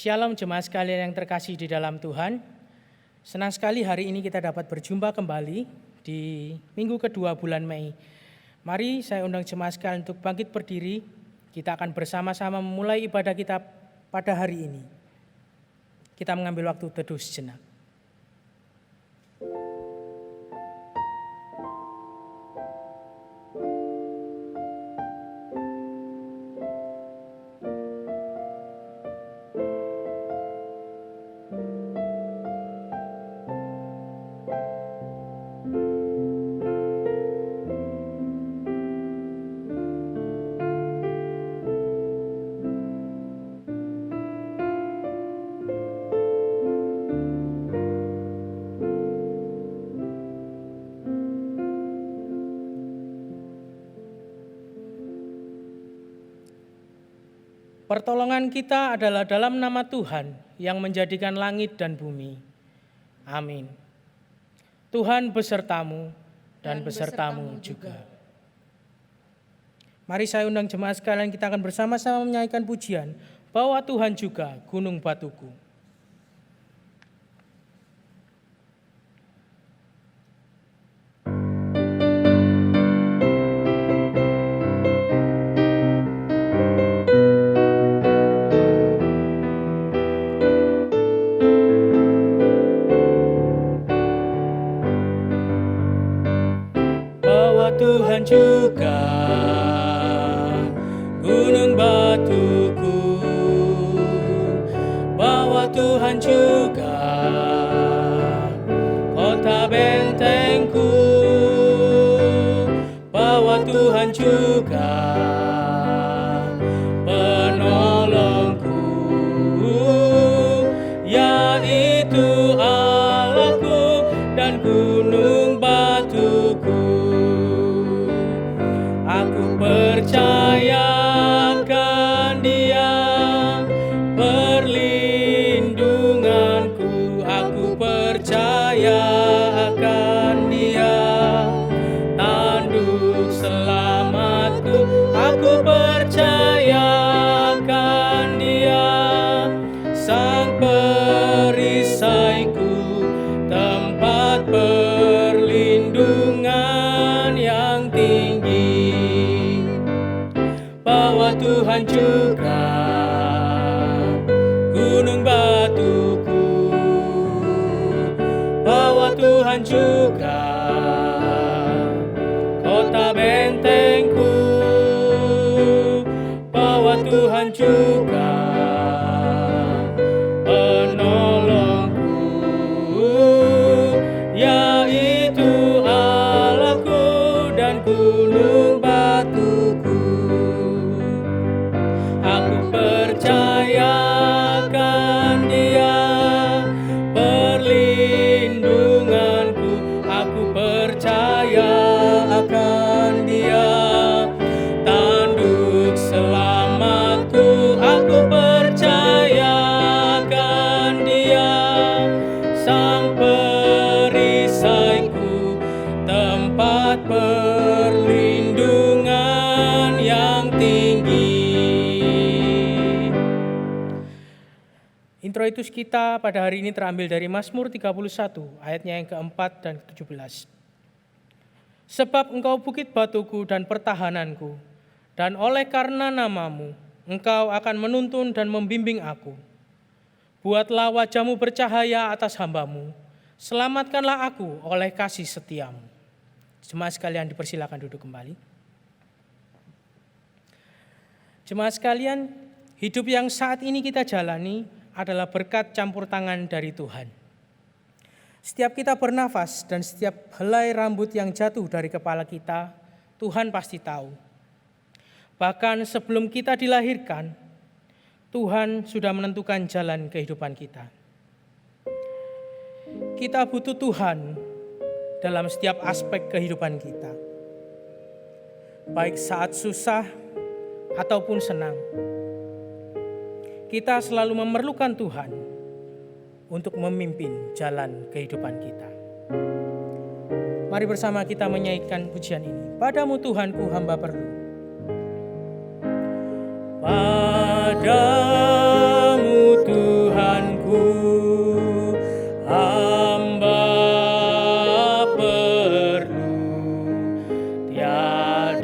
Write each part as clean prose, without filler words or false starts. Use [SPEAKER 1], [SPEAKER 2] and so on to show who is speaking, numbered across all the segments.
[SPEAKER 1] Shalom jemaat sekalian yang terkasih di dalam Tuhan. Senang sekali hari ini kita dapat berjumpa kembali di minggu kedua bulan Mei Mari saya undang jemaat sekalian untuk bangkit berdiri. Kita akan bersama-sama memulai ibadah kita pada hari ini. Kita mengambil waktu teduh sejenak. Pertolongan kita adalah dalam nama Tuhan yang menjadikan langit dan bumi. Amin. Tuhan besertamu dan besertamu juga. Mari saya undang jemaat sekalian, kita akan bersama-sama menyanyikan pujian bahwa Tuhan juga gunung batuku. Tuhan juga gunung batuku, bahwa Tuhan juga kota bentengku, bahwa Tuhan juga penolongku, yaitu Allahku dan gunung batuku. Aku percayakan Dia perlindunganku, aku percayakan Dia tanduk selamatku, aku percayakan Dia sang perisaiku, tempat perlindungan yang tinggi. Bahwa Tuhan juga gunung batuku, bahwa Tuhan juga kota bentengku, bahwa Tuhan juga penolongku, yaitu Allahku dan gunung batuku. Aku percayakan Dia perlindunganku, aku percayakan Dia tanduk selamatku, aku percayakan Dia sang perisaiku, tempat perlindungan yang tinggi. Introitus kita pada hari ini terambil dari Mazmur 31 ayatnya yang keempat dan ke-17. Sebab engkau bukit batuku dan pertahananku, dan oleh karena namamu, engkau akan menuntun dan membimbing aku. Buatlah wajahmu bercahaya atas hambamu, selamatkanlah aku oleh kasih setiamu. Jemaat sekalian dipersilakan duduk kembali. Jemaat sekalian, hidup yang saat ini kita jalani adalah berkat campur tangan dari Tuhan. Setiap kita bernafas dan setiap helai rambut yang jatuh dari kepala kita, Tuhan pasti tahu. Bahkan sebelum kita dilahirkan, Tuhan sudah menentukan jalan kehidupan kita. Kita butuh Tuhan dalam setiap aspek kehidupan kita. Baik saat susah ataupun senang. Kita selalu memerlukan Tuhan untuk memimpin jalan kehidupan kita. Mari bersama kita menyanyikan pujian ini. Padamu Tuhanku hamba perlu. Padamu Tuhanku hamba perlu, tiada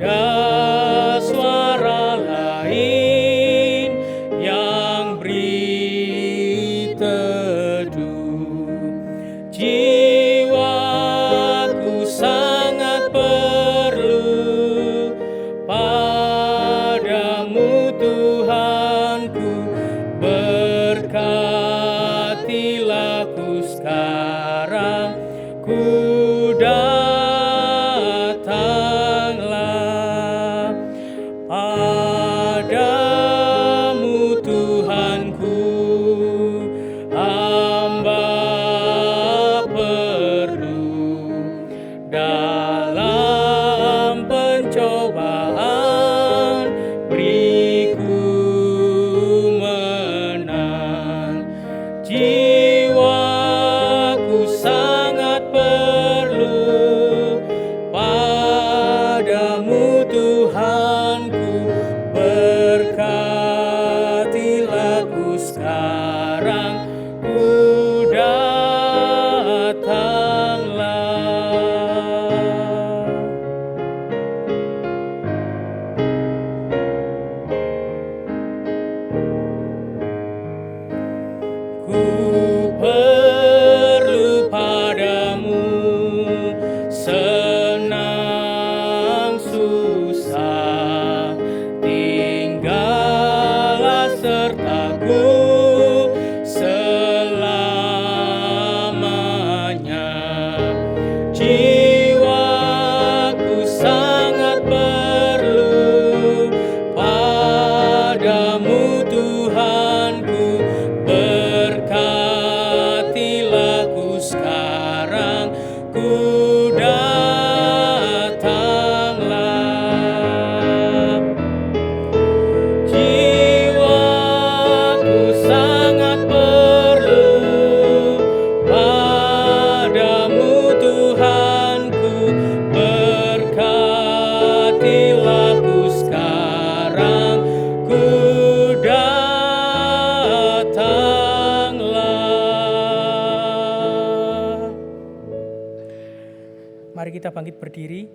[SPEAKER 1] kita bangkit berdiri,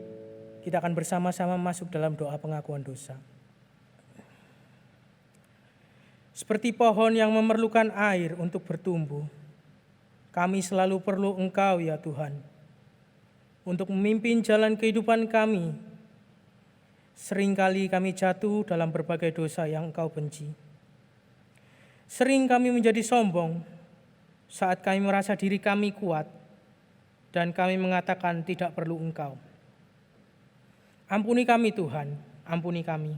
[SPEAKER 1] kita akan bersama-sama masuk dalam doa pengakuan dosa. Seperti pohon yang memerlukan air untuk bertumbuh, kami selalu perlu Engkau ya Tuhan, untuk memimpin jalan kehidupan kami. Seringkali kami jatuh dalam berbagai dosa yang Engkau benci. Sering kami menjadi sombong saat kami merasa diri kami kuat dan kami mengatakan tidak perlu Engkau. Ampuni kami Tuhan, ampuni kami.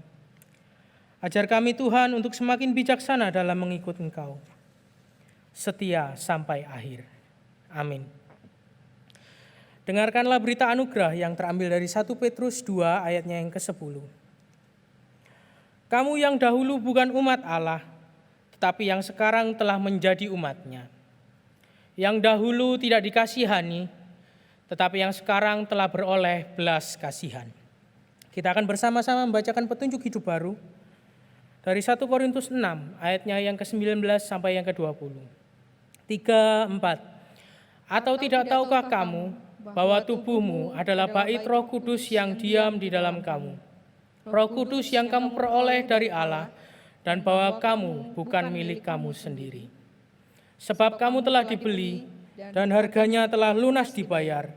[SPEAKER 1] Ajar kami Tuhan untuk semakin bijaksana dalam mengikut Engkau. Setia sampai akhir. Amin. Dengarkanlah berita anugerah yang terambil dari 1 Petrus 2 ayatnya yang ke-10. Kamu yang dahulu bukan umat Allah, tetapi yang sekarang telah menjadi umat-Nya. Yang dahulu tidak dikasihani, tetapi yang sekarang telah beroleh belas kasihan. Kita akan bersama-sama membacakan petunjuk hidup baru dari 1 Korintus 6 ayatnya yang ke-19 sampai yang ke-20. 3, 4. Atau tidak tahukah kamu bahwa tubuhmu adalah bait Roh Kudus yang diam di dalam kamu, Roh Kudus yang kamu peroleh dari Allah, dan bahwa kamu bukan milik kamu sendiri. Sebab kamu telah dibeli dan harganya telah lunas dibayar.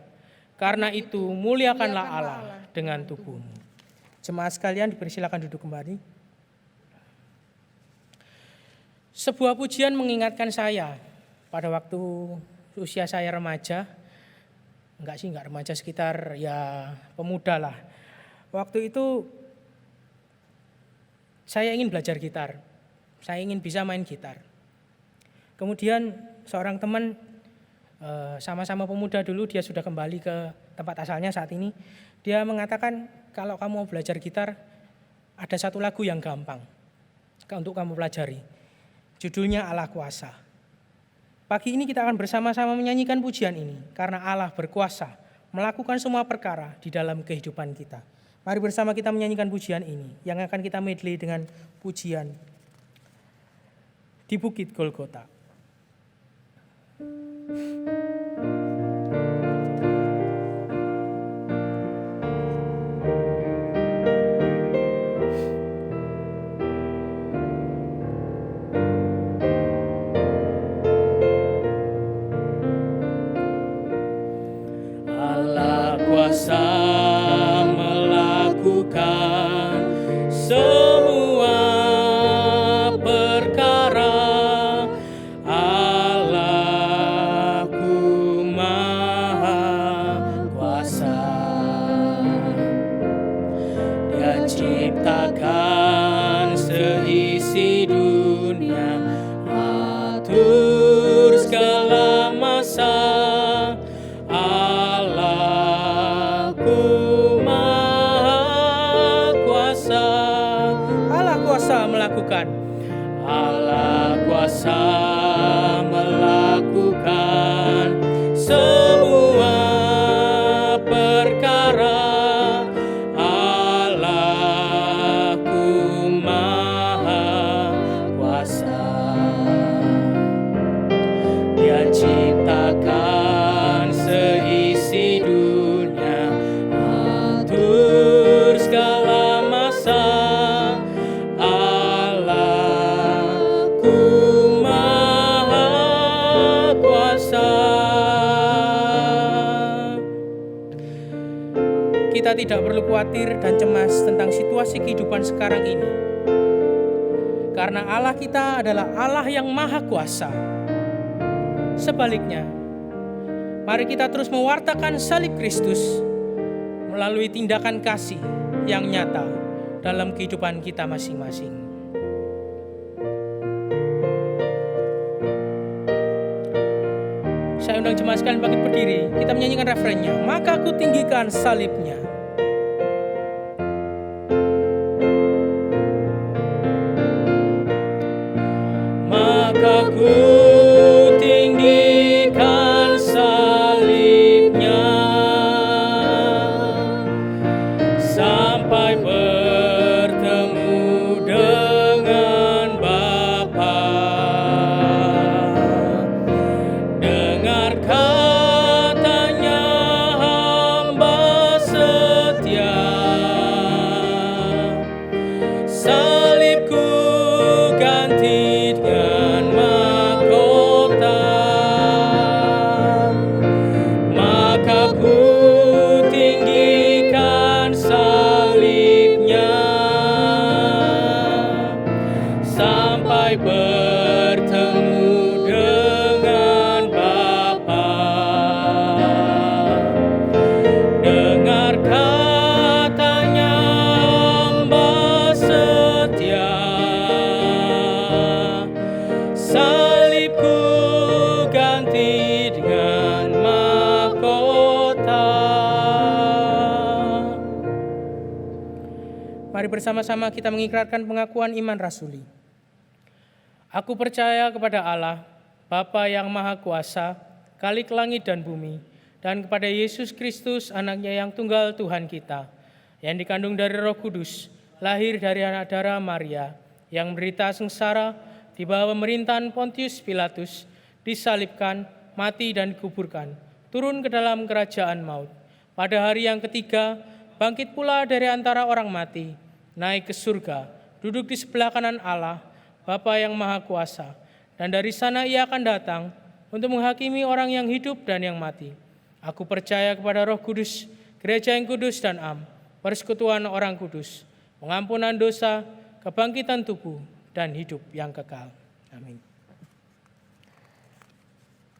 [SPEAKER 1] Karena itu muliakanlah Allah dengan tubuhmu. Jemaat sekalian dipersilakan duduk kembali. Sebuah pujian mengingatkan saya pada waktu usia saya remaja. Enggak remaja, sekitar ya pemuda lah. Waktu itu saya ingin belajar gitar. Saya ingin bisa main gitar. Kemudian seorang teman, sama-sama pemuda dulu, dia sudah kembali ke tempat asalnya saat ini. Dia mengatakan kalau kamu mau belajar gitar, ada satu lagu yang gampang untuk kamu pelajari. Judulnya Allah Kuasa. Pagi ini kita akan bersama-sama menyanyikan pujian ini karena Allah berkuasa melakukan semua perkara di dalam kehidupan kita. Mari bersama kita menyanyikan pujian ini yang akan kita medley dengan pujian di Bukit Golgota. Allah kuasa melakukan semua perkara. Allahku maha kuasa. Dia ciptakan seisi dunia, atur segala masa. Allahku maha kuasa. Allah kuasa melakukan. Allah kuasa melakukan semua perkara. Allahku maha kuasa. Dia ciptakan seisi dunia, atur segala masa. Allahku maha kuasa. Kita tidak perlu khawatir dan cemas tentang situasi kehidupan sekarang ini, karena Allah kita adalah Allah yang maha kuasa. Sebaliknya, mari kita terus mewartakan salib Kristus melalui tindakan kasih yang nyata dalam kehidupan kita masing-masing. Saya undang jemaat sekalian bangkit berdiri, kita menyanyikan refrennya. Maka ku tinggikan salibnya. Maka ku tinggikan salibnya sampai bertemu dengan Bapa. Dengar katanya hamba Mari bersama-sama kita mengikrarkan pengakuan iman rasuli. Aku percaya kepada Allah, Bapa yang Maha Kuasa, Khalik langit dan bumi, dan kepada Yesus Kristus, anaknya yang tunggal Tuhan kita, yang dikandung dari Roh Kudus, lahir dari anak darah Maria, yang menderita sengsara di bawah pemerintahan Pontius Pilatus, disalibkan, mati dan dikuburkan, turun ke dalam kerajaan maut. Pada hari yang ketiga, bangkit pula dari antara orang mati, naik ke surga, duduk di sebelah kanan Allah, Bapa yang Maha Kuasa, dan dari sana ia akan datang untuk menghakimi orang yang hidup dan yang mati. Aku percaya kepada Roh Kudus, gereja yang kudus dan am, persekutuan orang kudus, pengampunan dosa, kebangkitan tubuh, dan hidup yang kekal. Amin.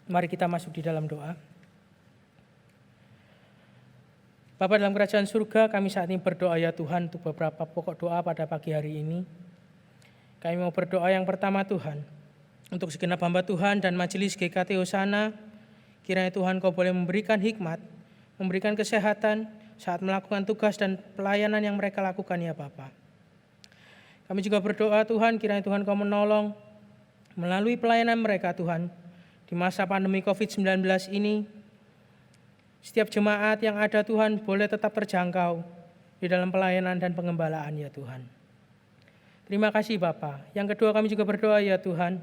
[SPEAKER 1] Mari kita masuk di dalam doa. Bapa dalam kerajaan surga, kami saat ini berdoa ya Tuhan untuk beberapa pokok doa pada pagi hari ini. Kami mau berdoa yang pertama Tuhan, untuk segenap hamba Tuhan dan majelis GKT Hosana, kiranya Tuhan Kau boleh memberikan hikmat, memberikan kesehatan saat melakukan tugas dan pelayanan yang mereka lakukan ya Bapa. Kami juga berdoa Tuhan, kiranya Tuhan Kau menolong melalui pelayanan mereka Tuhan, di masa pandemi COVID-19 ini, setiap jemaat yang ada Tuhan boleh tetap terjangkau di dalam pelayanan dan pengembalaan ya Tuhan. Terima kasih Bapa. Yang kedua kami juga berdoa ya Tuhan,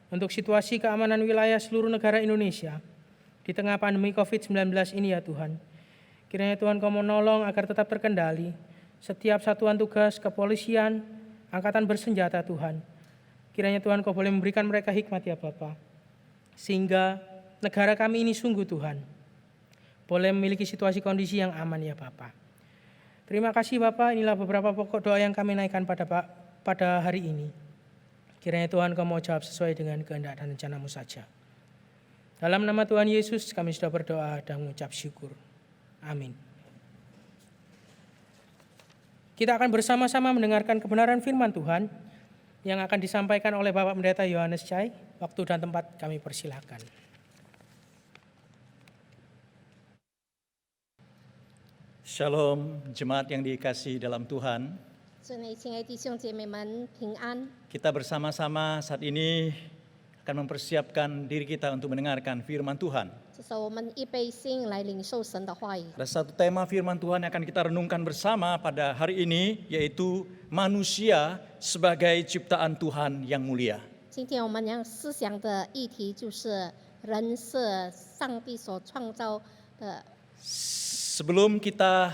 [SPEAKER 1] untuk situasi keamanan wilayah seluruh negara Indonesia di tengah pandemi COVID-19 ini ya Tuhan. Kiranya Tuhan Kau menolong agar tetap terkendali setiap satuan tugas kepolisian, angkatan bersenjata Tuhan. Kiranya Tuhan Kau boleh memberikan mereka hikmat ya Bapa, sehingga negara kami ini sungguh Tuhan boleh memiliki situasi kondisi yang aman ya Bapa. Terima kasih Bapa, inilah beberapa pokok doa yang kami naikkan pada hari ini. Kiranya Tuhan Kau mau jawab sesuai dengan kehendak dan rencana-Mu saja. Dalam nama Tuhan Yesus kami sudah berdoa dan mengucap syukur. Amin. Kita akan bersama-sama mendengarkan kebenaran firman Tuhan yang akan disampaikan oleh Bapak Pendeta Yohanes Chai. Waktu dan tempat kami persilakan.
[SPEAKER 2] Shalom, jemaat yang dikasihi dalam Tuhan.
[SPEAKER 3] 祝你亲爱的弟兄姐妹们平安。
[SPEAKER 2] Kita bersama-sama saat ini akan mempersiapkan diri kita untuk mendengarkan firman Tuhan.
[SPEAKER 3] 这时候我们预备心来领受神的话语。
[SPEAKER 2] Ada satu tema firman Tuhan yang akan kita renungkan bersama pada hari ini, yaitu manusia sebagai ciptaan Tuhan yang mulia.
[SPEAKER 3] 今天我们要思想的议题就是人是上帝所创造的。
[SPEAKER 2] Sebelum kita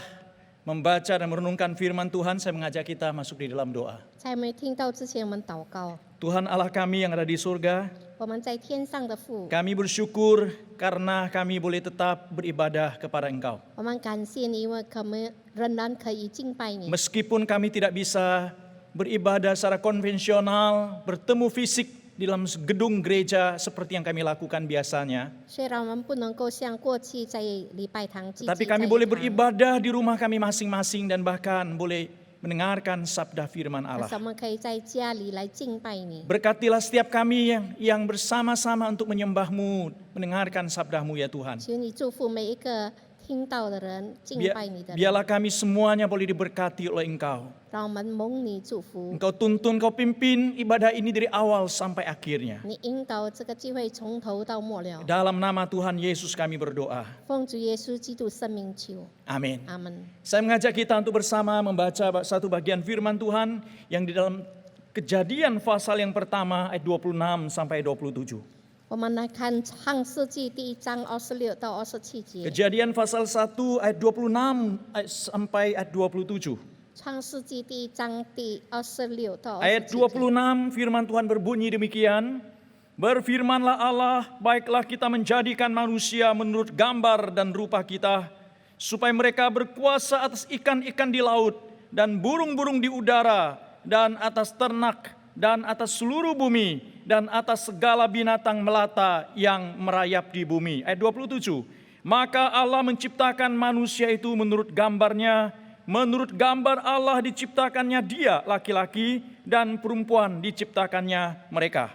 [SPEAKER 2] membaca dan merenungkan firman Tuhan, saya mengajak kita masuk di dalam doa.
[SPEAKER 3] 在没听到之前，我们祷告。
[SPEAKER 2] Tuhan Allah kami yang ada di surga,
[SPEAKER 3] 我们在天上的父，
[SPEAKER 2] kami bersyukur karena kami boleh tetap beribadah kepada Engkau.
[SPEAKER 3] 我们感谢你，因为我们仍然可以敬拜你。
[SPEAKER 2] Meskipun kami tidak bisa beribadah secara konvensional, bertemu fisik di dalam gedung gereja seperti yang kami lakukan biasanya,
[SPEAKER 3] 虽然我们不能够像过去在礼拜堂聚集
[SPEAKER 2] tapi
[SPEAKER 3] 在
[SPEAKER 2] kami
[SPEAKER 3] 一
[SPEAKER 2] boleh
[SPEAKER 3] 堂，
[SPEAKER 2] beribadah di rumah kami masing-masing dan bahkan boleh mendengarkan sabda firman
[SPEAKER 3] 但
[SPEAKER 2] Allah.
[SPEAKER 3] 是我们可以在家里来敬拜你。
[SPEAKER 2] Berkatilah setiap kami yang bersama-sama untuk menyembah-Mu, mendengarkan sabda-Mu ya Tuhan.
[SPEAKER 3] 求你祝福每一个听到的人、敬拜你的人，
[SPEAKER 2] Biarlah kami semuanya boleh diberkati oleh Engkau.
[SPEAKER 3] 让我们蒙你祝福。
[SPEAKER 2] Engkau tuntun, Kau pimpin ibadah ini dari awal sampai akhirnya.
[SPEAKER 3] 你引导这个聚会从头到末了。
[SPEAKER 2] Dalam nama Tuhan Yesus kami berdoa.
[SPEAKER 3] 奉主耶稣基督圣名求，
[SPEAKER 2] Amin.
[SPEAKER 3] 阿门。
[SPEAKER 2] Saya mengajak kita untuk bersama membaca satu bagian firman Tuhan yang di dalam Kejadian pasal yang pertama ayat 26 sampai 27.
[SPEAKER 3] 我们来看创世纪第1章26到27节。
[SPEAKER 2] Kejadian pasal 1 ayat 26 sampai ayat 27.
[SPEAKER 3] 创世纪第1章第26到
[SPEAKER 2] Ayat
[SPEAKER 3] 27节。
[SPEAKER 2] 26 firman Tuhan berbunyi demikian. Berfirmanlah Allah, baiklah kita menjadikan manusia menurut gambar dan rupa kita, supaya mereka berkuasa atas ikan-ikan di laut dan burung-burung di udara dan atas ternak dan atas seluruh bumi dan atas segala binatang melata yang merayap di bumi. Ayat 27. Maka Allah menciptakan manusia itu menurut gambarnya, menurut gambar Allah diciptakannya dia laki-laki dan perempuan diciptakannya mereka.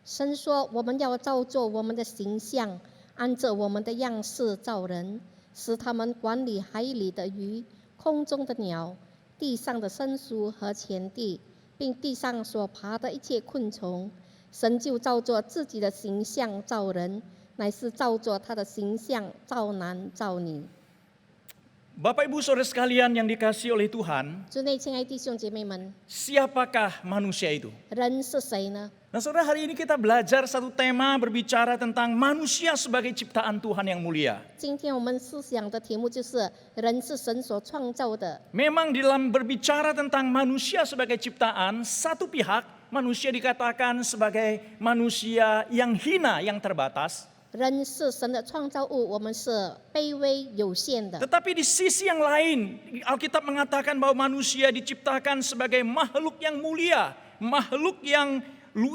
[SPEAKER 3] 神说：“我们要照做我们的形象，按着我们的样式造人，使他们管理海里的鱼、空中的鸟、地上的牲畜和全地，并地上所爬的一切昆虫。神就照着自己的形象造人，乃是照着他的形象造男造女。
[SPEAKER 2] Bapak Ibu Saudara sekalian yang dikasihi oleh Tuhan,
[SPEAKER 3] 主内亲爱弟兄姐妹们，
[SPEAKER 2] siapakah manusia itu?
[SPEAKER 3] 人是谁呢？
[SPEAKER 2] Nah saudara, hari ini kita belajar satu tema berbicara tentang manusia sebagai ciptaan Tuhan yang mulia.
[SPEAKER 3] 今天我们思想的题目就是人是神所创造的。
[SPEAKER 2] Memang di dalam berbicara tentang manusia sebagai ciptaan, satu pihak manusia dikatakan sebagai manusia yang hina, yang terbatas.
[SPEAKER 3] 人是神的创造物，我们是卑微有限的。
[SPEAKER 2] Tetapi di sisi yang lain, Alkitab mengatakan bahwa manusia diciptakan sebagai makhluk yang mulia, makhluk yang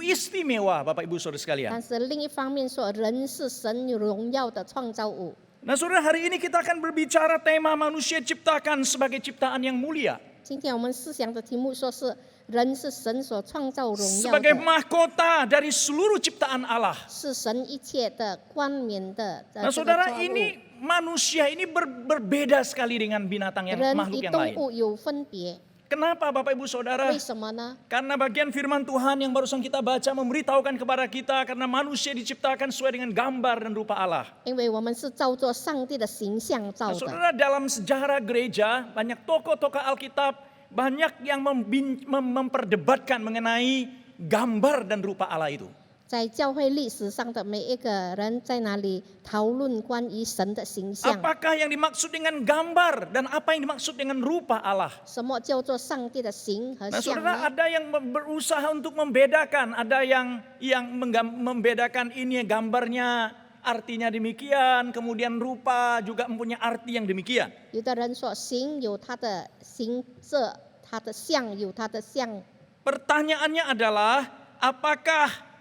[SPEAKER 2] istimewa, Bapak Ibu Saudara sekalian.
[SPEAKER 3] 但是另一方面说，人是神荣耀的创造物。
[SPEAKER 2] Nah saudara, hari ini kita akan berbicara tema manusia ciptakan sebagai ciptaan yang mulia.
[SPEAKER 3] 今天我们思想的题目说是人是神所创造荣耀
[SPEAKER 2] Sebagai
[SPEAKER 3] 的，
[SPEAKER 2] mahkota dari seluruh ciptaan Allah.
[SPEAKER 3] 是神一切的冠冕的。
[SPEAKER 2] Nah
[SPEAKER 3] 这个
[SPEAKER 2] saudara,
[SPEAKER 3] 造物
[SPEAKER 2] ini manusia ini berbeda sekali dengan binatang yang
[SPEAKER 3] 人
[SPEAKER 2] makhluk
[SPEAKER 3] 与
[SPEAKER 2] yang
[SPEAKER 3] 动
[SPEAKER 2] lain.
[SPEAKER 3] 物有分别，
[SPEAKER 2] Kenapa Bapak Ibu Saudara?
[SPEAKER 3] 为什么呢？
[SPEAKER 2] Karena bagian firman Tuhan yang barusan kita baca memberitahukan kepada kita karena manusia diciptakan sesuai dengan gambar dan rupa Allah.
[SPEAKER 3] 因为我们是照着上帝的形象造
[SPEAKER 2] Nah,
[SPEAKER 3] 的。
[SPEAKER 2] saudara, dalam sejarah gereja banyak tokoh-tokoh Alkitab banyak yang memperdebatkan mengenai gambar dan rupa Allah itu.
[SPEAKER 3] 在教会历史上的每一个人在哪里讨论关于神的形象？
[SPEAKER 2] Apakah yang dimaksud dengan gambar dan apa yang dimaksud dengan rupa Allah?
[SPEAKER 3] 什么叫做上帝的形和
[SPEAKER 2] Nah
[SPEAKER 3] 像
[SPEAKER 2] saudara,
[SPEAKER 3] 呢？
[SPEAKER 2] ada yang berusaha untuk membedakan, ada yang membedakan ini gambarnya artinya demikian, kemudian rupa juga mempunyai arti yang demikian.
[SPEAKER 3] 有的人说形有它的形色，它的像有它的像。
[SPEAKER 2] Pertanyaannya adalah, apakah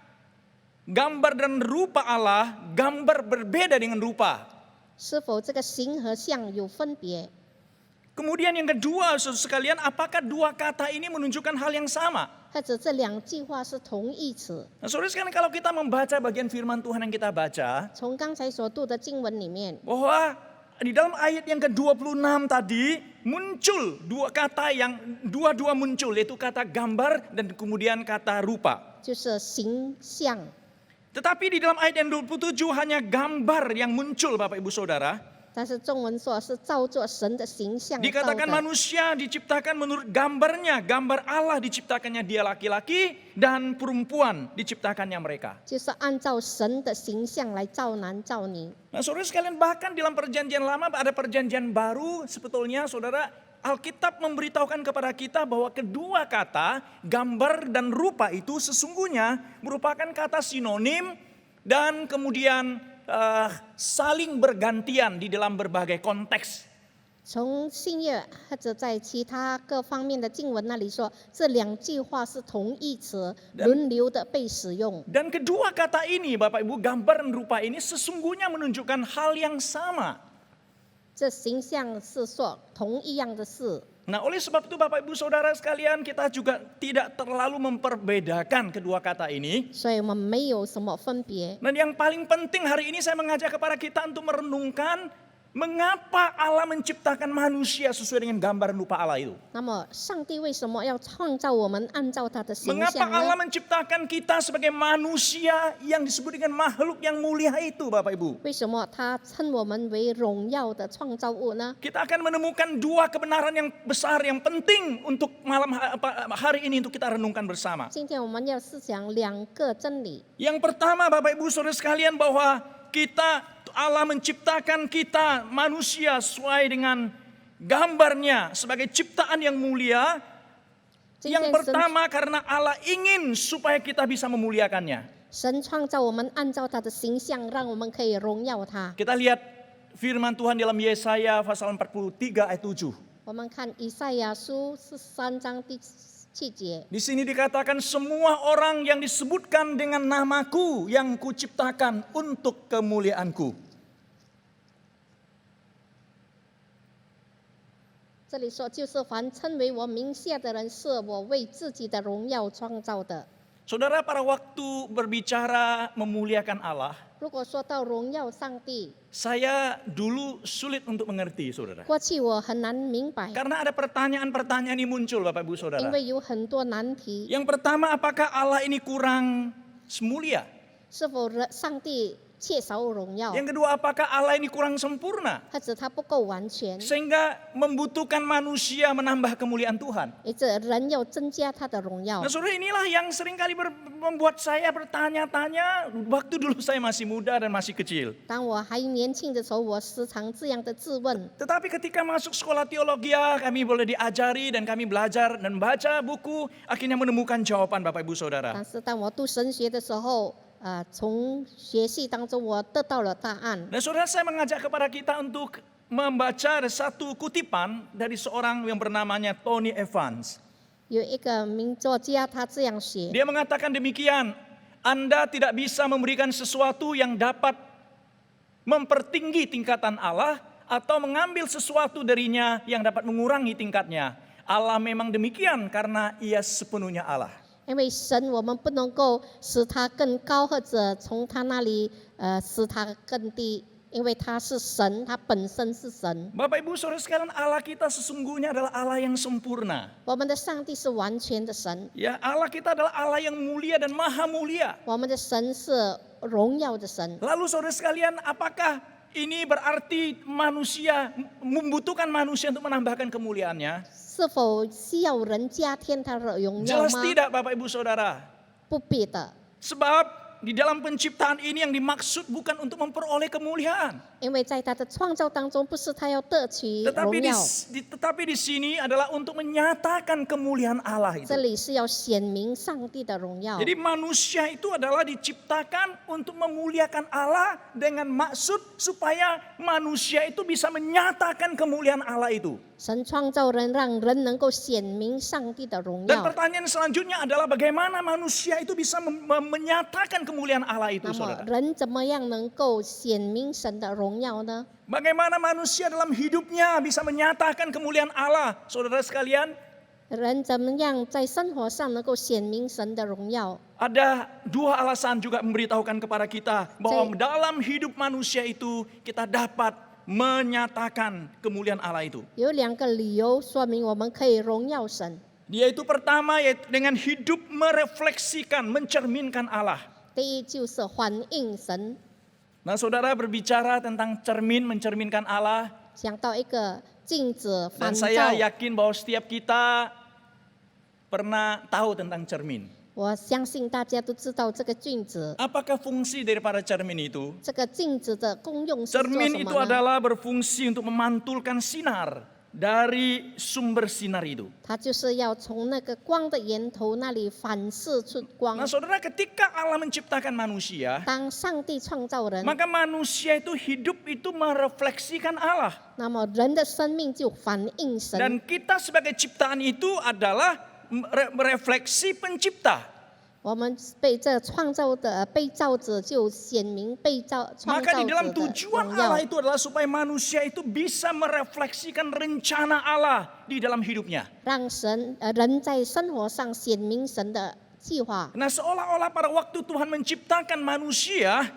[SPEAKER 2] gambar dan rupa Allah gambar berbeda dengan rupa?
[SPEAKER 3] 是否这个形和像有分别？
[SPEAKER 2] Kemudian yang kedua, saudara sekalian, apakah dua kata ini menunjukkan hal yang sama?
[SPEAKER 3] 或者这两句话是同义词？
[SPEAKER 2] Nah, saudara sekalian, kalau kita membaca bagian firman Tuhan yang kita baca,
[SPEAKER 3] 从刚才所读的经文里面，
[SPEAKER 2] bahwa di dalam ayat yang ke-26 tadi muncul dua kata yang dua-dua muncul, yaitu kata gambar dan kemudian kata rupa.
[SPEAKER 3] 就是形象。
[SPEAKER 2] Tetapi di dalam ayat yang 27 hanya gambar yang muncul, Bapak Ibu Saudara.
[SPEAKER 3] 但是中文说是照作神的形象造
[SPEAKER 2] Dikatakan
[SPEAKER 3] 的。
[SPEAKER 2] manusia diciptakan menurut gambarnya, gambar Allah diciptakannya dia laki-laki dan perempuan diciptakannya mereka.
[SPEAKER 3] 就是按照神的形象来造男造女。
[SPEAKER 2] Nah saudara sekalian, bahkan dalam perjanjian lama ada perjanjian baru, sebetulnya saudara, Alkitab memberitahukan kepada kita bahwa kedua kata gambar dan rupa itu sesungguhnya merupakan kata sinonim dan kemudian saling bergantian di dalam berbagai konteks.
[SPEAKER 3] 从新约或者在其他各方面的经文那里说，这两句话是同义词，轮流的被使用。
[SPEAKER 2] Dan kedua kata ini, Bapak Ibu, gambar dan rupa ini sesungguhnya menunjukkan hal yang sama.
[SPEAKER 3] 这形象是说同一样的事，
[SPEAKER 2] Nah, oleh sebab itu Bapak Ibu Saudara sekalian, kita juga tidak terlalu memperbedakan kedua kata ini.
[SPEAKER 3] 所以我们没有什么分别。
[SPEAKER 2] Dan yang paling penting hari ini saya mengajak kepada kita untuk merenungkan mengapa Allah menciptakan manusia sesuai dengan gambar dan rupa Allah itu.
[SPEAKER 3] 那么，上帝为什么要创造我们按照他的形
[SPEAKER 2] Mengapa
[SPEAKER 3] 象
[SPEAKER 2] Allah
[SPEAKER 3] 呢？
[SPEAKER 2] menciptakan kita sebagai manusia yang disebut dengan makhluk yang mulia itu, Bapak Ibu?
[SPEAKER 3] 为什么他称我们为荣耀的创造物呢？
[SPEAKER 2] Kita akan menemukan dua kebenaran yang besar, yang penting untuk hari ini untuk kita renungkan bersama.
[SPEAKER 3] 今天我们要思想两个真理。
[SPEAKER 2] Yang pertama, Bapak Ibu Saudara sekalian, bahwa Allah menciptakan kita manusia sesuai dengan gambarnya sebagai ciptaan yang mulia.
[SPEAKER 3] 今
[SPEAKER 2] Yang
[SPEAKER 3] 天神
[SPEAKER 2] pertama karena Allah ingin supaya kita bisa memuliakannya.
[SPEAKER 3] 神创造我们，按照他的形象，让我们可以荣耀他。
[SPEAKER 2] Kita lihat firman Tuhan dalam Yesaya pasal 43 ayat 7.
[SPEAKER 3] 我们看以赛亚书13章第7节，
[SPEAKER 2] Di sini dikatakan semua orang yang disebutkan dengan namaku yang kuciptakan untuk kemuliaanku.
[SPEAKER 3] 这里说就是凡称为我名下的人，是我为自己的荣耀创造的。
[SPEAKER 2] Saudara, pada waktu berbicara memuliakan Allah,
[SPEAKER 3] 如果说到荣耀上帝，
[SPEAKER 2] saya dulu sulit untuk mengerti, saudara.
[SPEAKER 3] 过去我很难明白，
[SPEAKER 2] Karena ada pertanyaan-pertanyaan yang muncul, Bapak Ibu
[SPEAKER 3] 因
[SPEAKER 2] Saudara.
[SPEAKER 3] 为有很多难题。
[SPEAKER 2] Yang pertama, apakah Allah ini kurang mulia?
[SPEAKER 3] 是否上帝缺少荣耀，
[SPEAKER 2] Yang kedua, apakah Allah ini kurang sempurna?
[SPEAKER 3] 或者他不够完全，
[SPEAKER 2] Sehingga membutuhkan manusia menambah kemuliaan Tuhan.
[SPEAKER 3] 以致人要增加他的荣耀
[SPEAKER 2] Nah,。saudara, inilah yang seringkali membuat saya bertanya-tanya waktu dulu saya masih muda dan masih kecil.
[SPEAKER 3] 当我还年轻的时候，我时常这样的自问。
[SPEAKER 2] Tetapi ketika masuk sekolah teologi, kami boleh diajari dan kami belajar dan baca buku, akhirnya menemukan jawaban Bapak Ibu Saudara.
[SPEAKER 3] 但是当我读神学的时候，从学习当中我得到了答案。
[SPEAKER 2] Dan saudara, saya mengajak kepada kita untuk membaca satu kutipan dari seorang yang bernamanya Tony Evans.
[SPEAKER 3] 有一个名作家，他这样写：
[SPEAKER 2] Dia mengatakan demikian, Anda tidak bisa memberikan sesuatu yang dapat mempertinggi tingkatan Allah atau mengambil sesuatu darinya yang dapat mengurangi tingkatnya. Allah memang demikian karena ia sepenuhnya Allah.
[SPEAKER 3] 因为神，我们不能够使他更高，或者从他那里使他更低，因为他是神，他本身是神。
[SPEAKER 2] Bapak Ibu Saudara sekalian, Allah kita sesungguhnya adalah Allah yang sempurna.
[SPEAKER 3] 我们的上帝是完全的神，
[SPEAKER 2] Ya, Allah kita adalah Allah yang mulia dan maha mulia.
[SPEAKER 3] 我们的神是荣耀的神。
[SPEAKER 2] Lalu saudara sekalian, apakah ini berarti manusia membutuhkan manusia untuk menambahkan kemuliaannya?
[SPEAKER 3] 是否需要人加添他的荣耀
[SPEAKER 2] Jelas
[SPEAKER 3] 吗？
[SPEAKER 2] tidak, Bapak Ibu Saudara.
[SPEAKER 3] 不必的，
[SPEAKER 2] Sebab di dalam penciptaan ini yang dimaksud bukan untuk memperoleh kemuliaan.
[SPEAKER 3] 因为在他的创造当中，不是他要得取
[SPEAKER 2] Tetapi
[SPEAKER 3] 荣耀，
[SPEAKER 2] tetapi di sini adalah untuk menyatakan kemuliaan Allah itu.
[SPEAKER 3] 这里是要显明上帝的荣耀。
[SPEAKER 2] Jadi manusia itu adalah diciptakan untuk memuliakan Allah dengan maksud supaya manusia itu bisa menyatakan kemuliaan Allah itu.
[SPEAKER 3] 神创造人，让人能够显明上帝的荣
[SPEAKER 2] Dan
[SPEAKER 3] 耀。
[SPEAKER 2] pertanyaan selanjutnya adalah bagaimana manusia itu bisa menyatakan kemuliaan Allah itu,
[SPEAKER 3] 那么
[SPEAKER 2] saudara.
[SPEAKER 3] 人怎么样能够显明神的荣耀呢？
[SPEAKER 2] Bagaimana manusia dalam hidupnya bisa menyatakan kemuliaan Allah, saudara sekalian?
[SPEAKER 3] 人怎么样在生活上能够显明神的荣耀？
[SPEAKER 2] Ada dua alasan juga memberitahukan kepada kita bahwa dalam hidup manusia itu kita dapat menyatakan kemuliaan Allah itu.
[SPEAKER 3] 有两个理由说明我们可以荣耀神。
[SPEAKER 2] Yaitu pertama, yaitu dengan hidup merefleksikan, mencerminkan Allah.
[SPEAKER 3] 第一就是反映神，
[SPEAKER 2] Nah, saudara berbicara tentang mencerminkan Allah.
[SPEAKER 3] 想到一个镜子
[SPEAKER 2] Dan
[SPEAKER 3] 反
[SPEAKER 2] saya
[SPEAKER 3] 照。
[SPEAKER 2] yakin bahwa setiap kita pernah tahu tentang cermin.
[SPEAKER 3] 我相信大家都知道这个镜子，
[SPEAKER 2] Apakah fungsi daripada cermin itu?
[SPEAKER 3] 这个镜子的功用是做
[SPEAKER 2] Cermin
[SPEAKER 3] 什
[SPEAKER 2] itu
[SPEAKER 3] 么呢？
[SPEAKER 2] adalah berfungsi untuk memantulkan sinar dari sumber sinar itu.
[SPEAKER 3] 它就是要从那个光的源头那里反射出光
[SPEAKER 2] Nah,。saudara, ketika Allah menciptakan manusia,
[SPEAKER 3] 当上帝创造人，
[SPEAKER 2] maka manusia itu hidup itu merefleksikan Allah.
[SPEAKER 3] 那么人的生命就反映神。
[SPEAKER 2] Dan kita sebagai ciptaan itu adalah merefleksi pencipta.
[SPEAKER 3] 我们被这创造的被造者就显明被造创
[SPEAKER 2] Maka
[SPEAKER 3] 造
[SPEAKER 2] di
[SPEAKER 3] 者
[SPEAKER 2] dalam
[SPEAKER 3] 的
[SPEAKER 2] tujuan
[SPEAKER 3] 荣
[SPEAKER 2] Allah
[SPEAKER 3] 耀，
[SPEAKER 2] itu adalah supaya manusia itu bisa merefleksikan rencana Allah di dalam hidupnya.
[SPEAKER 3] 让人在生活上显明神的计划。
[SPEAKER 2] Nah, seolah-olah pada waktu Tuhan menciptakan manusia,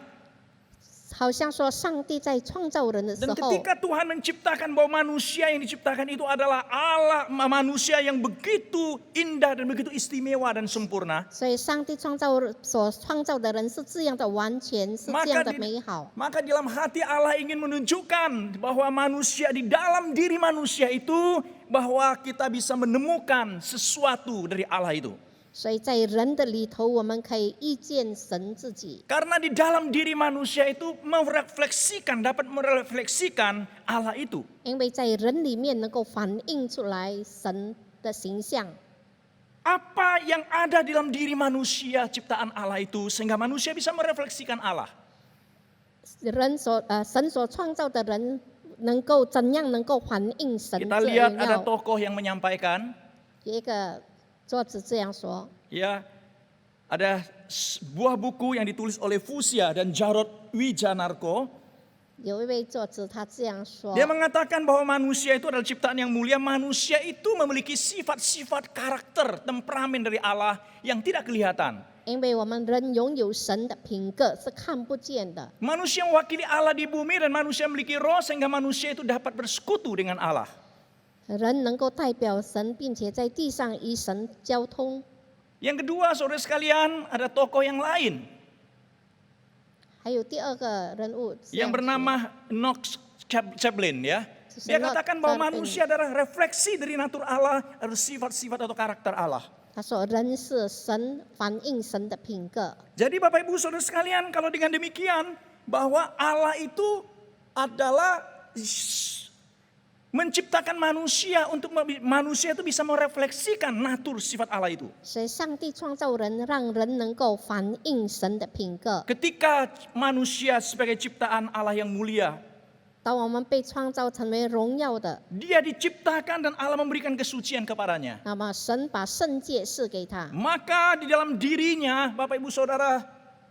[SPEAKER 3] 好像说上帝在创造人的时
[SPEAKER 2] dan
[SPEAKER 3] 候，
[SPEAKER 2] ketika Tuhan menciptakan bahwa manusia yang diciptakan itu adalah Allah, manusia yang begitu indah dan begitu istimewa dan sempurna.
[SPEAKER 3] 所以上帝所创造的人是这样的完全，是这样的美好。
[SPEAKER 2] Maka di dalam hati Allah ingin menunjukkan bahwa manusia di dalam diri manusia itu bahwa kita bisa menemukan sesuatu dari Allah itu.
[SPEAKER 3] 所以在人的里头，我们可以遇见神自己。
[SPEAKER 2] Karena di dalam diri manusia itu dapat merefleksikan Allah itu.
[SPEAKER 3] 因为在人里面能够反映出来神的形象。
[SPEAKER 2] Apa yang ada di dalam diri manusia ciptaan Allah itu sehingga manusia bisa merefleksikan Allah?
[SPEAKER 3] 神所创造的人能够怎样能够反映神
[SPEAKER 2] Kita
[SPEAKER 3] 这
[SPEAKER 2] lihat
[SPEAKER 3] 荣
[SPEAKER 2] ada
[SPEAKER 3] 耀？
[SPEAKER 2] tokoh yang menyampaikan,
[SPEAKER 3] 有一个作者这样说：
[SPEAKER 2] ya, ada sebuah buku yang ditulis oleh Fusia dan Jarod Wijanarko.
[SPEAKER 3] 有一位作者他这样说，
[SPEAKER 2] Dia mengatakan bahwa manusia itu adalah ciptaan yang mulia. Manusia itu memiliki sifat-sifat karakter, temperamen dari Allah yang tidak kelihatan.
[SPEAKER 3] 因为我们人拥有神的品格是看不见的。
[SPEAKER 2] Manusia mewakili Allah di bumi dan manusia memiliki roh sehingga manusia itu dapat bersekutu dengan Allah.
[SPEAKER 3] 人能够代表神，并且在地上与神交通。
[SPEAKER 2] Yang kedua, saudara sekalian, ada tokoh yang lain
[SPEAKER 3] 还有第二个人物
[SPEAKER 2] yang bernama Knox Chaplin ya. Dia katakan bahwa manusia adalah refleksi dari natur Allah, atau sifat-sifat atau karakter Allah.
[SPEAKER 3] 他说人是神反映神的品格。
[SPEAKER 2] Jadi Bapak Ibu Saudara sekalian, kalau dengan demikian bahwa Allah itu adalah menciptakan manusia untuk manusia itu bisa merefleksikan natur sifat Allah itu.
[SPEAKER 3] 所以上帝创造人，让人能够反映神的品格。
[SPEAKER 2] Ketika manusia sebagai ciptaan Allah yang mulia,
[SPEAKER 3] 当我们被创造成为荣耀的，
[SPEAKER 2] dia diciptakan dan Allah memberikan kesucian kepadanya.
[SPEAKER 3] 那么神把圣洁赐给他，
[SPEAKER 2] Maka di dalam dirinya Bapak Ibu Saudara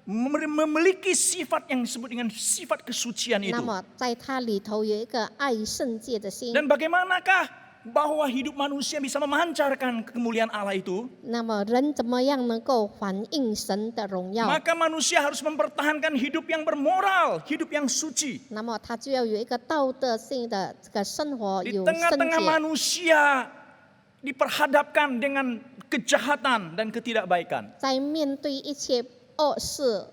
[SPEAKER 2] memiliki sifat yang disebut dengan sifat kesucian
[SPEAKER 3] 那
[SPEAKER 2] itu.
[SPEAKER 3] 么在他里头有一个爱圣洁的心。
[SPEAKER 2] Dan bagaimanakah bahwa hidup manusia bisa memancarkan kemuliaan Allah itu?
[SPEAKER 3] 那么人怎么样能够反映神的荣耀？
[SPEAKER 2] Maka manusia harus mempertahankan hidup yang bermoral, hidup yang suci.
[SPEAKER 3] 那么他就要有一个道德性的这个生活，
[SPEAKER 2] Di
[SPEAKER 3] 有圣
[SPEAKER 2] tengah-tengah
[SPEAKER 3] 洁。
[SPEAKER 2] manusia diperhadapkan dengan kejahatan dan ketidakbaikan.
[SPEAKER 3] 在面对一切恶事，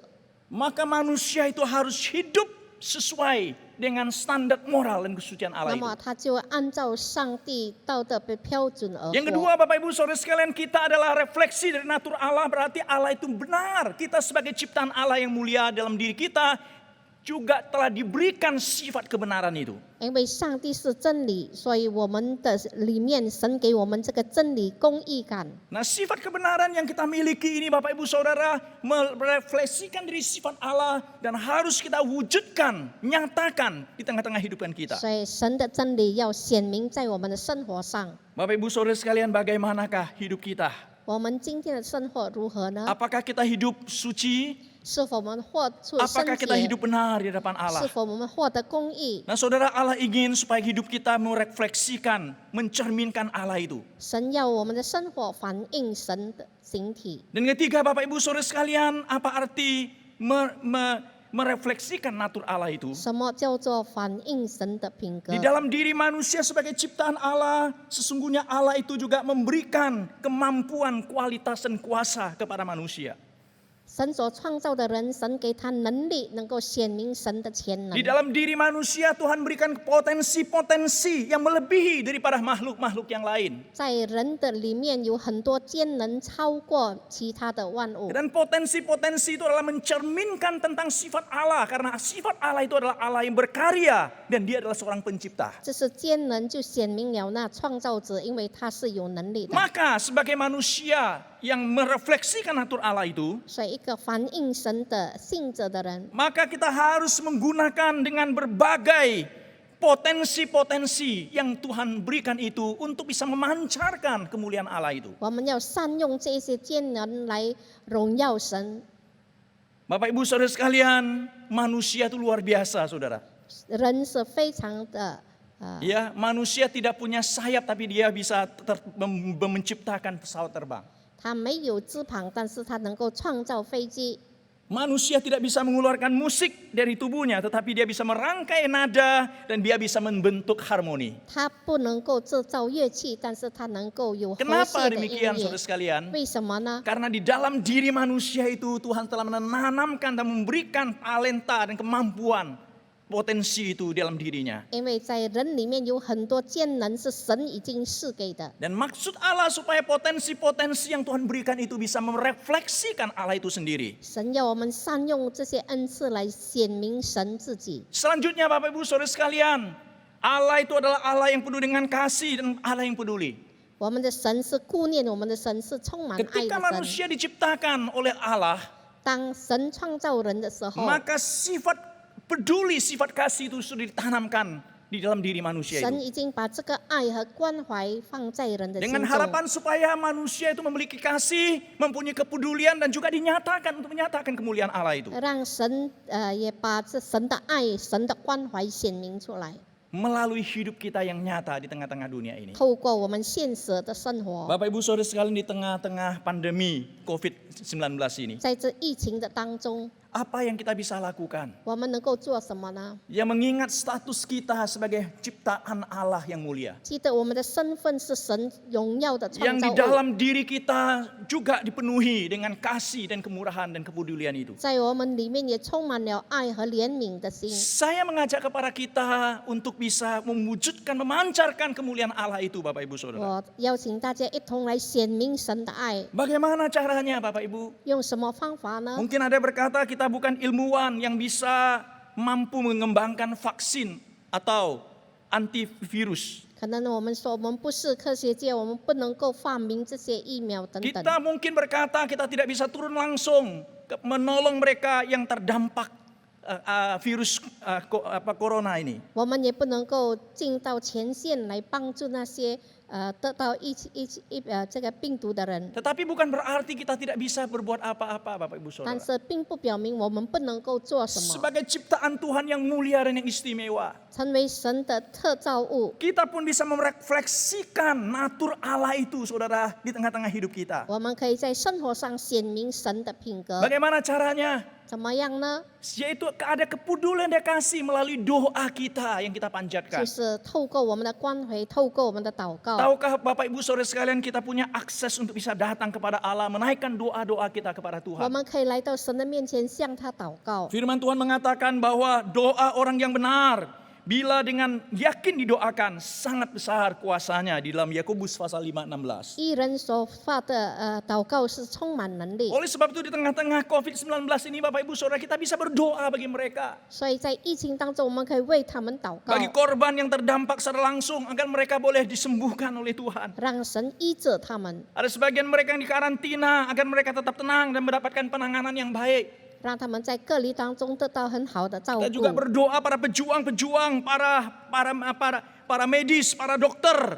[SPEAKER 2] Maka manusia itu harus hidup sesuai dengan standar moral dan kesucian
[SPEAKER 3] 那
[SPEAKER 2] Allah
[SPEAKER 3] 么
[SPEAKER 2] itu.
[SPEAKER 3] 他就按照上帝道德的标准而
[SPEAKER 2] Yang
[SPEAKER 3] 活。
[SPEAKER 2] kedua Bapak Ibu Saudara sekalian, kita adalah refleksi dari natur Allah, berarti Allah itu benar. Kita sebagai ciptaan Allah yang mulia dalam diri kita juga telah diberikan sifat kebenaran itu.
[SPEAKER 3] 因为上帝是真理，所以我们的里面神给我们这个真理公义感。
[SPEAKER 2] Nah, sifat kebenaran yang kita miliki ini Bapak Ibu Saudara merefleksikan dari sifat Allah dan harus kita wujudkan, nyatakan di tengah-tengah kehidupan kita.
[SPEAKER 3] 所以神的真理要显明在我们的生活上。
[SPEAKER 2] Bapak Ibu Saudara sekalian, bagaimanakah hidup kita?
[SPEAKER 3] 我们今天的生活如何呢？
[SPEAKER 2] Apakah kita hidup suci?
[SPEAKER 3] 是否我们活出圣
[SPEAKER 2] Apakah kita
[SPEAKER 3] 洁？
[SPEAKER 2] hidup benar di hadapan
[SPEAKER 3] 是
[SPEAKER 2] Allah?
[SPEAKER 3] 否我们获得公义？
[SPEAKER 2] Nah saudara, Allah ingin supaya hidup kita merefleksikan, mencerminkan Allah itu.
[SPEAKER 3] 神要我们的生活反映神的形体。
[SPEAKER 2] Dan ketiga Bapak Ibu Saudara sekalian, apa arti merefleksikan natur Allah itu?
[SPEAKER 3] 什么叫做反映神的品格
[SPEAKER 2] Di？dalam diri manusia sebagai ciptaan Allah, sesungguhnya Allah itu juga memberikan kemampuan, kualitas dan kuasa kepada manusia.
[SPEAKER 3] 神所创造的人，神给他能力，能够显明神的潜能
[SPEAKER 2] Di。dalam diri manusia Tuhan berikan potensi-potensi yang melebihi daripada makhluk-makhluk yang lain.
[SPEAKER 3] 在人的里面有很多坚能超过其他的万物，
[SPEAKER 2] Dan potensi-potensi itu adalah mencerminkan tentang sifat Allah. Karena sifat Allah itu adalah Allah yang berkarya dan dia adalah seorang pencipta.
[SPEAKER 3] 这是坚能就显明了那创造者，因为他是有能力的。
[SPEAKER 2] Maka sebagai manusia yang merefleksikan natur Allah itu,
[SPEAKER 3] 所以一个反映神的性质的人，
[SPEAKER 2] maka kita harus menggunakan dengan berbagai potensi-potensi yang Tuhan berikan itu untuk bisa memancarkan kemuliaan Allah itu.
[SPEAKER 3] 我们要善用这些坚能来荣耀神。
[SPEAKER 2] Bapak Ibu Saudara sekalian, manusia itu luar biasa Saudara.
[SPEAKER 3] 人是非常的
[SPEAKER 2] Ya, manusia tidak punya sayap tapi dia bisa menciptakan pesawat terbang.
[SPEAKER 3] 他没有翅膀，但是他能够创造飞机。
[SPEAKER 2] Manusia tidak bisa mengeluarkan musik dari tubuhnya, tetapi dia bisa merangkai nada dan dia bisa membentuk harmoni.
[SPEAKER 3] 他不能够制造乐器，但是他能够有和
[SPEAKER 2] Kenapa
[SPEAKER 3] 谐的音
[SPEAKER 2] demikian
[SPEAKER 3] 乐
[SPEAKER 2] saudara。sekalian?
[SPEAKER 3] 为什么呢？
[SPEAKER 2] Karena di dalam diri manusia itu Tuhan telah menanamkan dan memberikan talenta dan kemampuan, potensi itu dalam dirinya.
[SPEAKER 3] 因为在人里面有很多坚能是神已经赐给的。
[SPEAKER 2] Dan maksud Allah supaya potensi-potensi yang Tuhan berikan itu bisa merefleksikan Allah itu sendiri.
[SPEAKER 3] 神要我们善用这些恩赐来显明神自己。
[SPEAKER 2] Selanjutnya Bapak Ibu Saudara sekalian, Allah itu adalah Allah yang penuh dengan kasih dan Allah yang peduli.
[SPEAKER 3] 我们的神是顾念，我们的神是充满爱
[SPEAKER 2] Ketika
[SPEAKER 3] 的神。
[SPEAKER 2] manusia diciptakan oleh Allah,
[SPEAKER 3] 当神创造人的时候，
[SPEAKER 2] maka sifat peduli, sifat kasih itu sudah ditanamkan di dalam diri manusia
[SPEAKER 3] 神
[SPEAKER 2] itu.
[SPEAKER 3] 已经把这个爱和关怀放在人的心
[SPEAKER 2] Dengan
[SPEAKER 3] 中。
[SPEAKER 2] harapan supaya manusia itu memiliki kasih, mempunyai kepedulian dan juga dinyatakan untuk menyatakan kemuliaan Allah itu.
[SPEAKER 3] 让神也把这神的爱、神的关怀显明出来。
[SPEAKER 2] melalui hidup kita yang nyata di tengah-tengah dunia ini.
[SPEAKER 3] 透过我们现实的生活，
[SPEAKER 2] Bapak Ibu Saudara sekalian, di tengah-tengah pandemi COVID-19 ini,
[SPEAKER 3] 在这疫情的当中，
[SPEAKER 2] apa yang kita bisa lakukan?
[SPEAKER 3] 我们能够做什么呢？
[SPEAKER 2] Yang mengingat status kita sebagai ciptaan Allah yang mulia.
[SPEAKER 3] 记得我们的身份是神荣耀的创
[SPEAKER 2] Yang
[SPEAKER 3] 造
[SPEAKER 2] di
[SPEAKER 3] 物，
[SPEAKER 2] dalam diri kita juga dipenuhi dengan kasih dan kemurahan dan kepedulian itu.
[SPEAKER 3] 在我们里面也充满了爱和怜悯的心。
[SPEAKER 2] Saya mengajak kepada kita untuk bisa mewujudkan, memancarkan kemuliaan Allah itu, Bapak Ibu Saudara.
[SPEAKER 3] 我邀请大家一同来显明神的爱，
[SPEAKER 2] Bagaimana caranya, Bapak Ibu?
[SPEAKER 3] 用什么方法呢？
[SPEAKER 2] Mungkin ada berkata kita bukan ilmuwan yang bisa mampu mengembangkan vaksin atau antivirus.
[SPEAKER 3] 可能我们说我们不是科学界，我们不能够发明这些疫苗等等。
[SPEAKER 2] Kita mungkin berkata kita tidak bisa turun langsung menolong mereka yang terdampak virus corona ini.
[SPEAKER 3] 我们也不能够进到前线来帮助那些得到这个病毒的人，
[SPEAKER 2] Tetapi bukan berarti kita tidak bisa berbuat apa-apa, Bapak Ibu
[SPEAKER 3] 但
[SPEAKER 2] Saudara.
[SPEAKER 3] 是并不表明我们不能够做什么。
[SPEAKER 2] Sebagai ciptaan Tuhan yang mulia dan yang istimewa,
[SPEAKER 3] 成为神的特造物，
[SPEAKER 2] kita pun bisa merefleksikan natur Allah itu, Saudara, di tengah-tengah hidup kita.
[SPEAKER 3] 我们可以在生活上显明神的品格。
[SPEAKER 2] Bagaimana caranya?
[SPEAKER 3] 怎么样呢？
[SPEAKER 2] Yaitu ada kepedulian dan kasih melalui doa kita yang kita
[SPEAKER 3] 就
[SPEAKER 2] panjatkan.
[SPEAKER 3] 是透过我们的关怀，透过我们的祷告。
[SPEAKER 2] Tahukah Bapak Ibu Saudara sekalian, kita punya akses untuk bisa datang kepada Allah, menaikkan doa-doa kita kepada
[SPEAKER 3] 我
[SPEAKER 2] Tuhan.
[SPEAKER 3] 们可以来到神的面前，向他祷告。
[SPEAKER 2] Firman Tuhan mengatakan bahwa doa orang yang benar, bila dengan yakin didoakan, sangat besar kuasanya di dalam Yakobus pasal 5:16.
[SPEAKER 3] 艺人所发的祷告是充满能力，
[SPEAKER 2] Oleh sebab itu di tengah-tengah COVID-19 ini, Bapak Ibu Saudara, kita bisa berdoa bagi mereka.
[SPEAKER 3] 所以在疫情当中，我们可以为他们祷告，
[SPEAKER 2] Bagi korban yang terdampak secara langsung, agar mereka boleh disembuhkan oleh Tuhan.
[SPEAKER 3] 让神医治他们，
[SPEAKER 2] Ada sebagian mereka yang dikarantina, agar mereka tetap tenang dan mendapatkan penanganan yang baik.
[SPEAKER 3] 让他们在隔离当中得到很好的照
[SPEAKER 2] Kita juga
[SPEAKER 3] 顾。
[SPEAKER 2] berdoa para pejuang-pejuang, para medis, para dokter,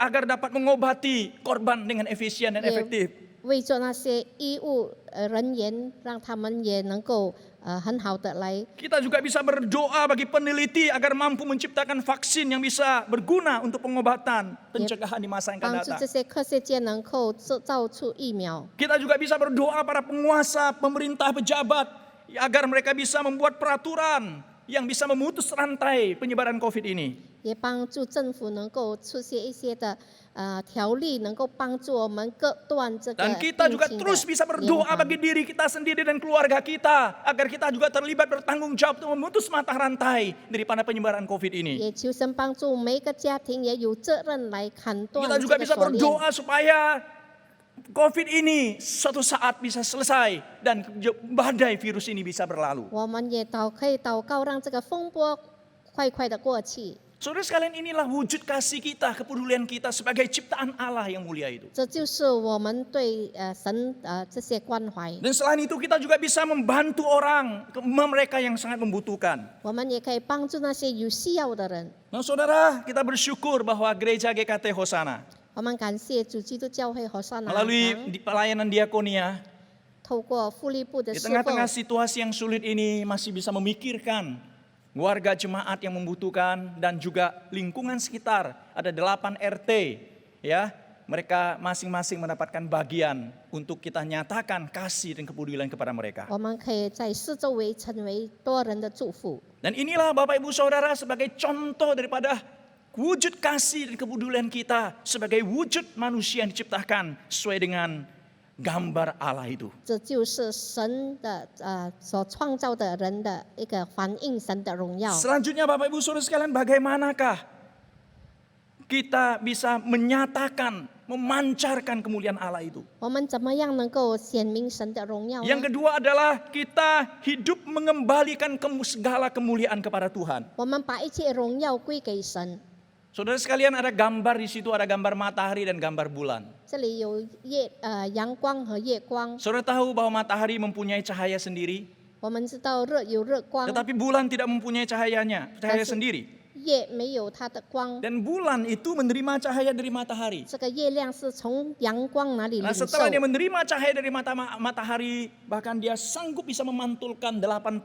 [SPEAKER 2] agar dapat mengobati korban dengan efisien dan efektif.
[SPEAKER 3] 为着那些医务人员，让他们也能够很好的来
[SPEAKER 2] Kita juga bisa berdoa bagi peneliti agar mampu menciptakan vaksin yang bisa berguna untuk pengobatan, pencegahan di masa yang akan
[SPEAKER 3] 帮助
[SPEAKER 2] datang.
[SPEAKER 3] 这些科学家能够制造出疫苗。
[SPEAKER 2] Kita juga bisa berdoa para penguasa, pemerintah, pejabat, agar mereka bisa membuat peraturan yang bisa memutus rantai penyebaran COVID ini.
[SPEAKER 3] 也帮助政府能够出现一些的条例，能够帮助我们割断这个
[SPEAKER 2] Dan kita
[SPEAKER 3] 病
[SPEAKER 2] juga
[SPEAKER 3] 情
[SPEAKER 2] terus
[SPEAKER 3] 的
[SPEAKER 2] bisa
[SPEAKER 3] 延
[SPEAKER 2] berdoa
[SPEAKER 3] 缓
[SPEAKER 2] bagi diri kita sendiri dan keluarga kita, agar kita juga terlibat bertanggung jawab untuk memutus mata rantai daripada penyebaran COVID ini.
[SPEAKER 3] 也求神帮助每一个家庭也有责任来砍断
[SPEAKER 2] Kita
[SPEAKER 3] 这
[SPEAKER 2] juga
[SPEAKER 3] 个
[SPEAKER 2] bisa
[SPEAKER 3] 锁链。
[SPEAKER 2] berdoa supaya COVID ini suatu saat bisa selesai dan badai virus ini bisa berlalu.
[SPEAKER 3] 我们也可以祷告，让这个风波快快的过去。
[SPEAKER 2] Saudara sekalian, inilah wujud kasih kita, kepedulian kita sebagai ciptaan Allah yang mulia itu.
[SPEAKER 3] 这就是我们对神这些关怀。
[SPEAKER 2] Dan selain itu kita juga bisa membantu orang, mereka yang sangat membutuhkan.
[SPEAKER 3] 我们也可以帮助那些有需要的人。
[SPEAKER 2] Nah saudara, kita bersyukur bahwa gereja GKT Hosana
[SPEAKER 3] 我们感谢主基督教会和善南
[SPEAKER 2] melalui
[SPEAKER 3] 堂，
[SPEAKER 2] pelayanan diakonia,
[SPEAKER 3] 透过福利部的
[SPEAKER 2] di
[SPEAKER 3] 侍
[SPEAKER 2] tengah-tengah
[SPEAKER 3] 奉，
[SPEAKER 2] situasi yang sulit ini masih bisa memikirkan warga jemaat yang membutuhkan dan juga lingkungan sekitar. Ada 8 RT, ya. Mereka masing-masing mendapatkan bagian untuk kita nyatakan kasih dan kepedulian kepada mereka.
[SPEAKER 3] 我们可以在四周围成为多人的祝福。
[SPEAKER 2] Dan inilah Bapak Ibu Saudara sebagai contoh daripada wujud kasih dan kepedulian kita sebagai wujud manusia yang diciptakan sesuai dengan gambar Allah itu.
[SPEAKER 3] 这就是神的所创造的人的一个反映神的荣耀。
[SPEAKER 2] Selanjutnya Bapak Ibu Saudara sekalian, bagaimanakah kita bisa menyatakan, memancarkan kemuliaan Allah itu?
[SPEAKER 3] 我们怎么样能够显明神的荣耀呢？
[SPEAKER 2] Yang kedua adalah kita hidup mengembalikan segala kemuliaan kepada Tuhan.
[SPEAKER 3] 我们把一切荣耀归给神。
[SPEAKER 2] Saudara sekalian, ada gambar di situ, ada gambar matahari dan gambar bulan.
[SPEAKER 3] 这里有阳光和夜光，
[SPEAKER 2] Saudara tahu bahwa matahari mempunyai cahaya sendiri,
[SPEAKER 3] 我们知道有日光，
[SPEAKER 2] tetapi bulan tidak mempunyai cahaya
[SPEAKER 3] Kasih.
[SPEAKER 2] sendiri.
[SPEAKER 3] 夜没有它的光。
[SPEAKER 2] Dan bulan itu menerima cahaya dari matahari.
[SPEAKER 3] 这个月亮是从阳光哪里领
[SPEAKER 2] Nah
[SPEAKER 3] 受？
[SPEAKER 2] setelah dia menerima cahaya dari matahari, bahkan dia sanggup bisa memantulkan 8%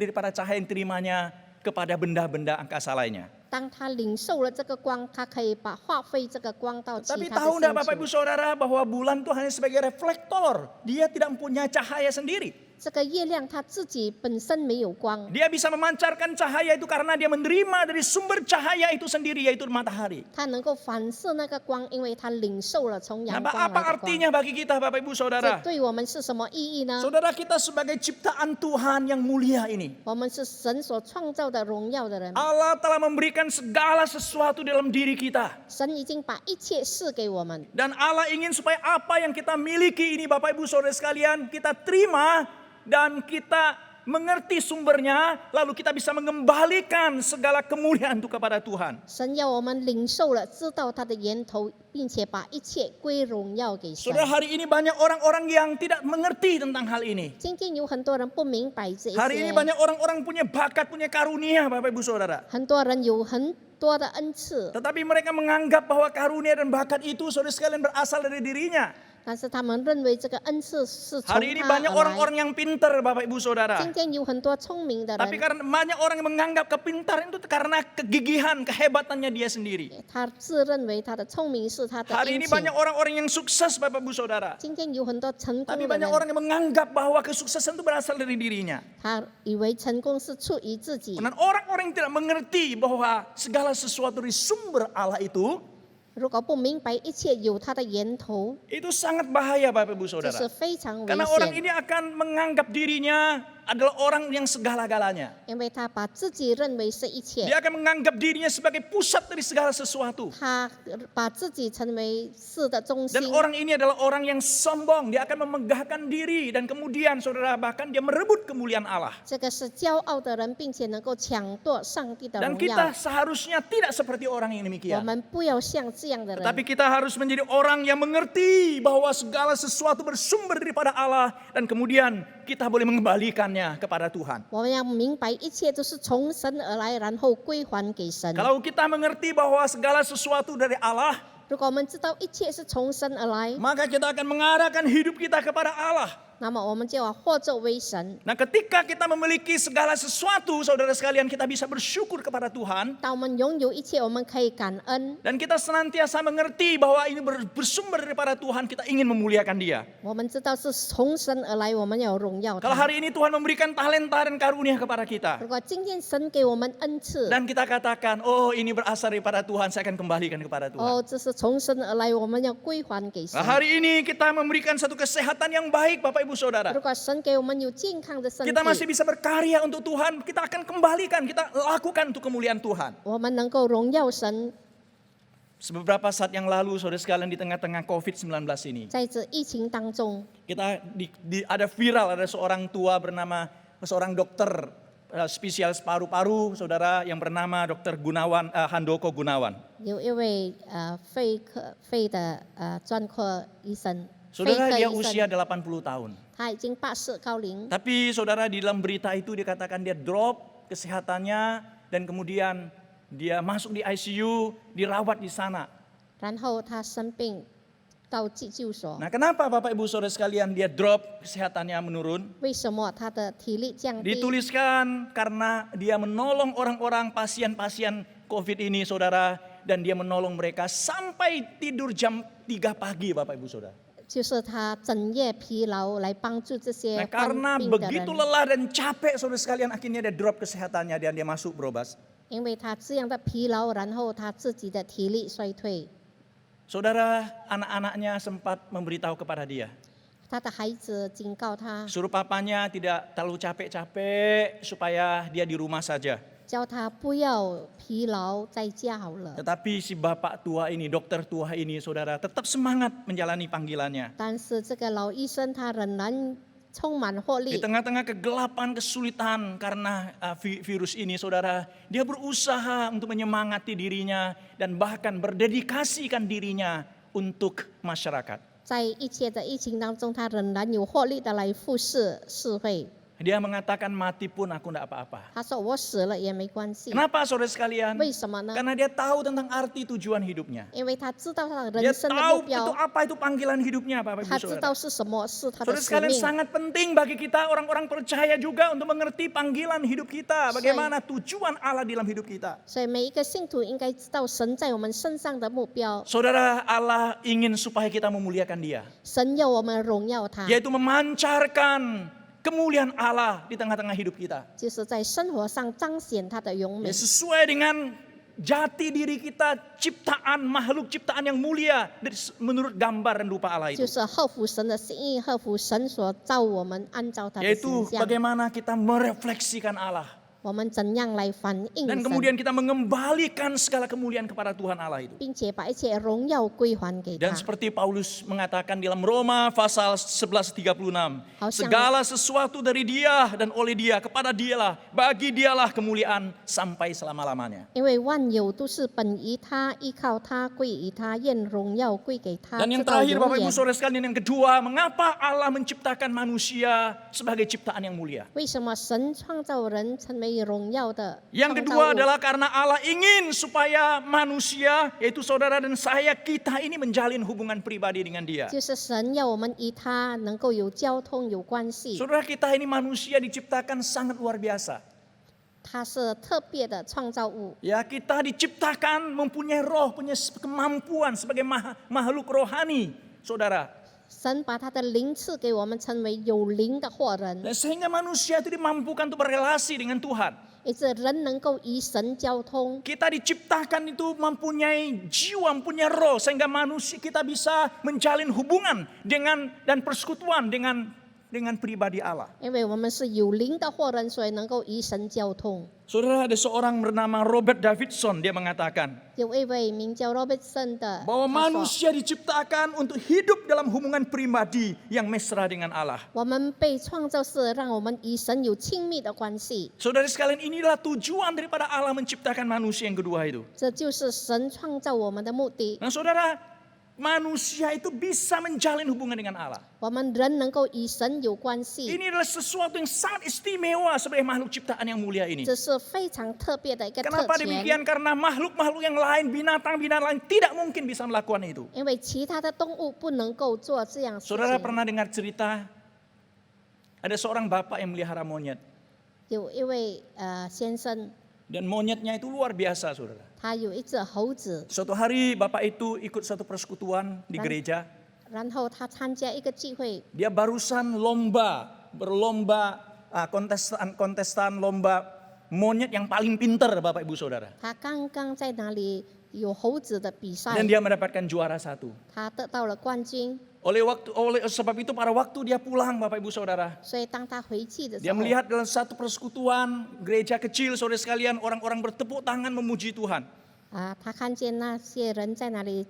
[SPEAKER 2] daripada cahaya yang terimanya kepada benda-benda angkasa lainnya.
[SPEAKER 3] 当他领受了这个光，他可以把发挥这个光到其
[SPEAKER 2] Tapi
[SPEAKER 3] 他
[SPEAKER 2] tahu
[SPEAKER 3] 的
[SPEAKER 2] enggak Bapak
[SPEAKER 3] 星
[SPEAKER 2] Ibu
[SPEAKER 3] 球。
[SPEAKER 2] Saudara bahwa bulan itu hanya sebagai reflektor. Dia tidak mempunyai cahaya sendiri.
[SPEAKER 3] 这个月亮它自己本身没有光，
[SPEAKER 2] Dia bisa memancarkan cahaya itu karena dia menerima dari sumber cahaya itu sendiri, yaitu matahari.
[SPEAKER 3] 它能够反射那个光，因为它领受了从
[SPEAKER 2] Nah,
[SPEAKER 3] 阳光
[SPEAKER 2] apa
[SPEAKER 3] 来的光。
[SPEAKER 2] artinya bagi kita Bapak Ibu
[SPEAKER 3] 这
[SPEAKER 2] Saudara?
[SPEAKER 3] 对我们是什么意义呢？
[SPEAKER 2] Saudara kita sebagai ciptaan Tuhan yang mulia ini.
[SPEAKER 3] 我们是神所创造的荣耀的人，
[SPEAKER 2] Allah telah memberikan segala sesuatu dalam diri kita.
[SPEAKER 3] 神已经把一切赐给我们。
[SPEAKER 2] Dan Allah ingin supaya apa yang kita miliki ini Bapak Ibu Saudara sekalian, kita terima dan kita mengerti sumbernya, lalu kita bisa mengembalikan segala kemuliaan itu kepada Tuhan.
[SPEAKER 3] 神要我们领受了，知道它的源头，并且把一切归荣耀给神。
[SPEAKER 2] Saudara, hari ini banyak orang-orang yang tidak mengerti tentang hal ini.
[SPEAKER 3] 今天有很多人不明白这一
[SPEAKER 2] Hari ini
[SPEAKER 3] 些，
[SPEAKER 2] banyak orang-orang punya bakat, punya karunia Bapak Ibu Saudara.
[SPEAKER 3] 很多人有很多的恩赐，
[SPEAKER 2] Tetapi mereka menganggap bahwa karunia dan bakat itu saudara sekalian berasal dari dirinya.
[SPEAKER 3] 但是他们认为这个恩赐是从
[SPEAKER 2] Hari ini
[SPEAKER 3] 他
[SPEAKER 2] banyak
[SPEAKER 3] 而来。
[SPEAKER 2] orang-orang yang pintar Bapak Ibu Saudara.
[SPEAKER 3] 今天有很多聪明的
[SPEAKER 2] Tapi
[SPEAKER 3] 人，
[SPEAKER 2] karena banyak orang yang menganggap kepintaran itu karena kegigihan, kehebatannya dia sendiri.
[SPEAKER 3] 他自认为他的聪明是他的
[SPEAKER 2] Hari
[SPEAKER 3] 殷
[SPEAKER 2] ini banyak
[SPEAKER 3] 勤。
[SPEAKER 2] orang-orang yang sukses Bapak Ibu Saudara.
[SPEAKER 3] 今天有很多成功
[SPEAKER 2] Tapi
[SPEAKER 3] 的
[SPEAKER 2] banyak
[SPEAKER 3] 人，
[SPEAKER 2] orang yang menganggap bahwa kesuksesan itu berasal dari dirinya.
[SPEAKER 3] 他以为成功是出于自己。
[SPEAKER 2] Dan orang-orang yang tidak mengerti bahwa segala sesuatu dari sumber Allah itu
[SPEAKER 3] 如果不明白一切有它的源头，
[SPEAKER 2] itu sangat bahaya Bapak Ibu
[SPEAKER 3] 这是
[SPEAKER 2] Saudara.
[SPEAKER 3] 非常危
[SPEAKER 2] Karena orang
[SPEAKER 3] 险，
[SPEAKER 2] ini akan menganggap dirinya adalah orang yang segala-galanya.
[SPEAKER 3] 因为他把自己认为是一切，
[SPEAKER 2] Dia akan menganggap dirinya sebagai pusat dari segala sesuatu.
[SPEAKER 3] 他把自己成为事的中心
[SPEAKER 2] Dan。orang ini adalah orang yang sombong. Dia akan memegahkan diri. Dan kemudian saudara bahkan dia merebut kemuliaan Allah.
[SPEAKER 3] 这个是骄傲的人，并且能够抢夺上帝的
[SPEAKER 2] Dan
[SPEAKER 3] 荣
[SPEAKER 2] kita
[SPEAKER 3] 耀。
[SPEAKER 2] seharusnya tidak seperti orang yang
[SPEAKER 3] 我
[SPEAKER 2] demikian.
[SPEAKER 3] 们不要像这样的
[SPEAKER 2] Tetapi
[SPEAKER 3] 人，
[SPEAKER 2] kita harus menjadi orang yang mengerti bahwa segala sesuatu bersumber daripada Allah. Dan kemudian kita boleh mengembalikannya kepada Tuhan.
[SPEAKER 3] 我们要明白一切都是从神而来，然后归还给神。
[SPEAKER 2] Kalau kita mengerti bahwa segala sesuatu dari Allah,
[SPEAKER 3] 如果我们知道一切是从神而来，
[SPEAKER 2] maka kita akan mengarahkan hidup kita kepada Allah.
[SPEAKER 3] 那么我们就要化作为神。
[SPEAKER 2] Nah, ketika kita memiliki segala sesuatu, saudara sekalian, kita bisa bersyukur kepada Tuhan.
[SPEAKER 3] 当我们拥有一切，我们可以感恩。
[SPEAKER 2] Dan kita senantiasa mengerti bahwa ini bersumber daripada Tuhan, kita ingin memuliakan Dia.
[SPEAKER 3] 我们知道是从神而来，我们要荣耀
[SPEAKER 2] Kalau
[SPEAKER 3] 他。
[SPEAKER 2] hari ini Tuhan memberikan talenta dan karunia kepada kita,
[SPEAKER 3] 如果今天神给我们恩赐，
[SPEAKER 2] dan kita katakan, oh ini berasal daripada Tuhan, saya akan kembalikan kepada Tuhan.
[SPEAKER 3] 哦，这是从神而来，我们要归还给神
[SPEAKER 2] Nah,。hari ini kita memberikan satu kesehatan yang baik, Bapak Ibu Saudara.
[SPEAKER 3] 如果神给我们有健康的身
[SPEAKER 2] Kita masih
[SPEAKER 3] 体，
[SPEAKER 2] bisa berkarya untuk Tuhan, kita akan kembalikan, kita lakukan untuk kemuliaan Tuhan.
[SPEAKER 3] 我们能够荣耀神。
[SPEAKER 2] Beberapa saat yang lalu, saudara sekalian, di tengah-tengah COVID-19 ini,
[SPEAKER 3] 在这疫情当中，
[SPEAKER 2] kita ada viral, ada seorang tua bernama, seorang dokter spesialis paru-paru, saudara, yang bernama Dr. Gunawan, Handoko Gunawan.
[SPEAKER 3] 有一位肺的专科医生，肺
[SPEAKER 2] Saudara,
[SPEAKER 3] 科
[SPEAKER 2] dia
[SPEAKER 3] 医
[SPEAKER 2] usia
[SPEAKER 3] 生，
[SPEAKER 2] 80 tahun.
[SPEAKER 3] 他已经80高龄，
[SPEAKER 2] Tapi saudara, di dalam berita itu dikatakan dia drop kesehatannya dan kemudian dia masuk di ICU, dirawat di sana.
[SPEAKER 3] 然后他生病到急救所。
[SPEAKER 2] Nah, kenapa Bapak Ibu Saudara sekalian dia drop kesehatannya menurun?
[SPEAKER 3] 为什么他的体力降低？
[SPEAKER 2] Dituliskan karena dia menolong orang-orang pasien-pasien COVID ini, saudara, dan dia menolong mereka sampai tidur jam 3 pagi, Bapak Ibu Saudara.
[SPEAKER 3] 就是他整夜疲劳来帮助这些
[SPEAKER 2] Nah,
[SPEAKER 3] 患
[SPEAKER 2] karena
[SPEAKER 3] 病的
[SPEAKER 2] begitu
[SPEAKER 3] 人，
[SPEAKER 2] lelah dan capek, saudara sekalian, akhirnya dia drop kesehatannya dan dia masuk berobas.
[SPEAKER 3] 因为他这样的疲劳，然后他自己的体力衰退，
[SPEAKER 2] Saudara, anak-anaknya sempat memberitahu kepada dia,
[SPEAKER 3] 他的孩子警告他，
[SPEAKER 2] suruh papanya tidak terlalu capek-capek supaya dia di rumah saja.
[SPEAKER 3] 叫他不要疲劳，在家好了。
[SPEAKER 2] Tetapi si bapak tua ini, dokter tua ini, saudara, tetap semangat menjalani panggilannya.
[SPEAKER 3] 但是这个老医生他仍然充满活
[SPEAKER 2] Di
[SPEAKER 3] 力，
[SPEAKER 2] tengah-tengah kegelapan, kesulitan karena virus ini, saudara, dia berusaha untuk menyemangati dirinya dan bahkan berdedikasikan dirinya untuk masyarakat.
[SPEAKER 3] 在一切的疫情当中，他仍然有活力的来服侍社会。
[SPEAKER 2] Dia mengatakan mati pun aku tidak apa-apa.
[SPEAKER 3] 他说我死了也没关系。
[SPEAKER 2] Kenapa saudara sekalian?
[SPEAKER 3] 为什么呢？
[SPEAKER 2] Karena dia tahu tentang arti tujuan hidupnya.
[SPEAKER 3] 因为他知道他的
[SPEAKER 2] Dia
[SPEAKER 3] 人生的
[SPEAKER 2] tahu
[SPEAKER 3] 目
[SPEAKER 2] itu
[SPEAKER 3] 标，
[SPEAKER 2] apa itu panggilan hidupnya Bapak Ibu
[SPEAKER 3] 他知
[SPEAKER 2] Saudara.
[SPEAKER 3] 道是什么，是他的
[SPEAKER 2] Saudara
[SPEAKER 3] 使
[SPEAKER 2] sekalian
[SPEAKER 3] 命。
[SPEAKER 2] sangat penting bagi kita orang-orang percaya juga untuk mengerti panggilan hidup kita. Bagaimana tujuan Allah dalam hidup kita.
[SPEAKER 3] 所以每一个信徒应该知道神在我们身上的目标。
[SPEAKER 2] Saudara, Allah ingin supaya kita memuliakan Dia.
[SPEAKER 3] 神要我们荣耀他，
[SPEAKER 2] Yaitu memancarkan kemuliaan Allah di tengah-tengah hidup kita.
[SPEAKER 3] 就是在生活上彰显他的荣美
[SPEAKER 2] Ya,，sesuai dengan jati diri kita, ciptaan, makhluk ciptaan yang mulia menurut gambar dan rupa Allah
[SPEAKER 3] 就
[SPEAKER 2] itu.
[SPEAKER 3] 是合乎神的心意，合乎神所造我们，按照他的
[SPEAKER 2] Yaitu
[SPEAKER 3] 形象，
[SPEAKER 2] bagaimana kita merefleksikan Allah.
[SPEAKER 3] 我们怎样来反映
[SPEAKER 2] Dan
[SPEAKER 3] 神，
[SPEAKER 2] kemudian kita mengembalikan segala kemuliaan kepada Tuhan Allah itu.
[SPEAKER 3] 并且把一切荣耀归还给
[SPEAKER 2] Dan
[SPEAKER 3] 他。
[SPEAKER 2] seperti Paulus mengatakan dalam Roma pasal 11:36,
[SPEAKER 3] Hausyang-
[SPEAKER 2] segala sesuatu dari Dia dan oleh Dia kepada Dialah, bagi Dialah kemuliaan sampai selama-lamanya.
[SPEAKER 3] 因为万有都是本于他，依靠他，归于他，愿荣耀归给他，
[SPEAKER 2] Dan yang
[SPEAKER 3] 直到
[SPEAKER 2] terakhir
[SPEAKER 3] 永
[SPEAKER 2] Bapak Ibu
[SPEAKER 3] 远。
[SPEAKER 2] Saudara sekalian, yang kedua, mengapa Allah menciptakan manusia sebagai ciptaan yang mulia?
[SPEAKER 3] 为什么神创造人成为荣耀的
[SPEAKER 2] Yang
[SPEAKER 3] 创造
[SPEAKER 2] kedua
[SPEAKER 3] 物？
[SPEAKER 2] adalah karena Allah ingin supaya manusia, yaitu saudara dan saya, kita ini menjalin hubungan pribadi dengan Dia.
[SPEAKER 3] 就是神要我们与他能够有交通、有关系。
[SPEAKER 2] Saudara, kita ini manusia diciptakan sangat luar biasa.
[SPEAKER 3] 他是特别的创造物，
[SPEAKER 2] Ya, kita diciptakan mempunyai roh, punya kemampuan sebagai makhluk rohani, saudara.
[SPEAKER 3] 神把他的灵赐给我们，成为有灵的活人，
[SPEAKER 2] Dan sehingga manusia itu dimampukan untuk berrelasi dengan Tuhan.
[SPEAKER 3] 以致人能够与神交通。
[SPEAKER 2] Kita diciptakan itu mempunyai jiwa, mempunyai roh, sehingga manusia kita bisa menjalin hubungan dengan dan persekutuan dengan pribadi Allah.
[SPEAKER 3] 因为我们是有灵的活人，所以能够与神交通。
[SPEAKER 2] Saudara, ada seorang bernama Robert Davidson, dia mengatakan
[SPEAKER 3] 有一位名叫 Robertson 的，
[SPEAKER 2] bahwa
[SPEAKER 3] 他说
[SPEAKER 2] manusia diciptakan untuk hidup dalam hubungan pribadi yang mesra dengan Allah.
[SPEAKER 3] 我们被创造是让我们与神有亲密的关系，
[SPEAKER 2] Saudara sekalian, inilah tujuan daripada Allah menciptakan manusia yang kedua itu.
[SPEAKER 3] 这就是神创造我们的目的。
[SPEAKER 2] Nah saudara, manusia itu bisa menjalin hubungan dengan Allah.
[SPEAKER 3] 我们人能够与神有关系，
[SPEAKER 2] Ini adalah sesuatu yang sangat istimewa sebagai makhluk ciptaan yang mulia ini.
[SPEAKER 3] 这是非常特别的一个特
[SPEAKER 2] Kenapa
[SPEAKER 3] 权。
[SPEAKER 2] demikian? Karena makhluk-makhluk yang lain, binatang-binatang lain tidak mungkin bisa melakukan itu.
[SPEAKER 3] 因为其他的动物不能够做这样事
[SPEAKER 2] Saudara
[SPEAKER 3] 情。
[SPEAKER 2] pernah dengar cerita ada seorang bapak yang melihara monyet.
[SPEAKER 3] 有一位先生，
[SPEAKER 2] Dan monyetnya itu luar biasa, saudara.
[SPEAKER 3] 他有一只猴子，
[SPEAKER 2] Suatu hari bapak itu ikut satu persekutuan di gereja.
[SPEAKER 3] 然后他参加一个聚会，
[SPEAKER 2] Dia barusan berlomba kontestan lomba monyet yang paling pintar, Bapak Ibu Saudara.
[SPEAKER 3] 他刚刚在哪里有猴子的比赛
[SPEAKER 2] Dan，dia mendapatkan juara 1.
[SPEAKER 3] 他得到了冠军。
[SPEAKER 2] Oleh sebab itu pada waktu dia pulang, Bapak Ibu Saudara,
[SPEAKER 3] 所以当他回去的时
[SPEAKER 2] dia
[SPEAKER 3] 候，
[SPEAKER 2] melihat dalam satu persekutuan gereja kecil, saudara sekalian, orang-orang bertepuk tangan memuji Tuhan.
[SPEAKER 3] 他看见那些人在那里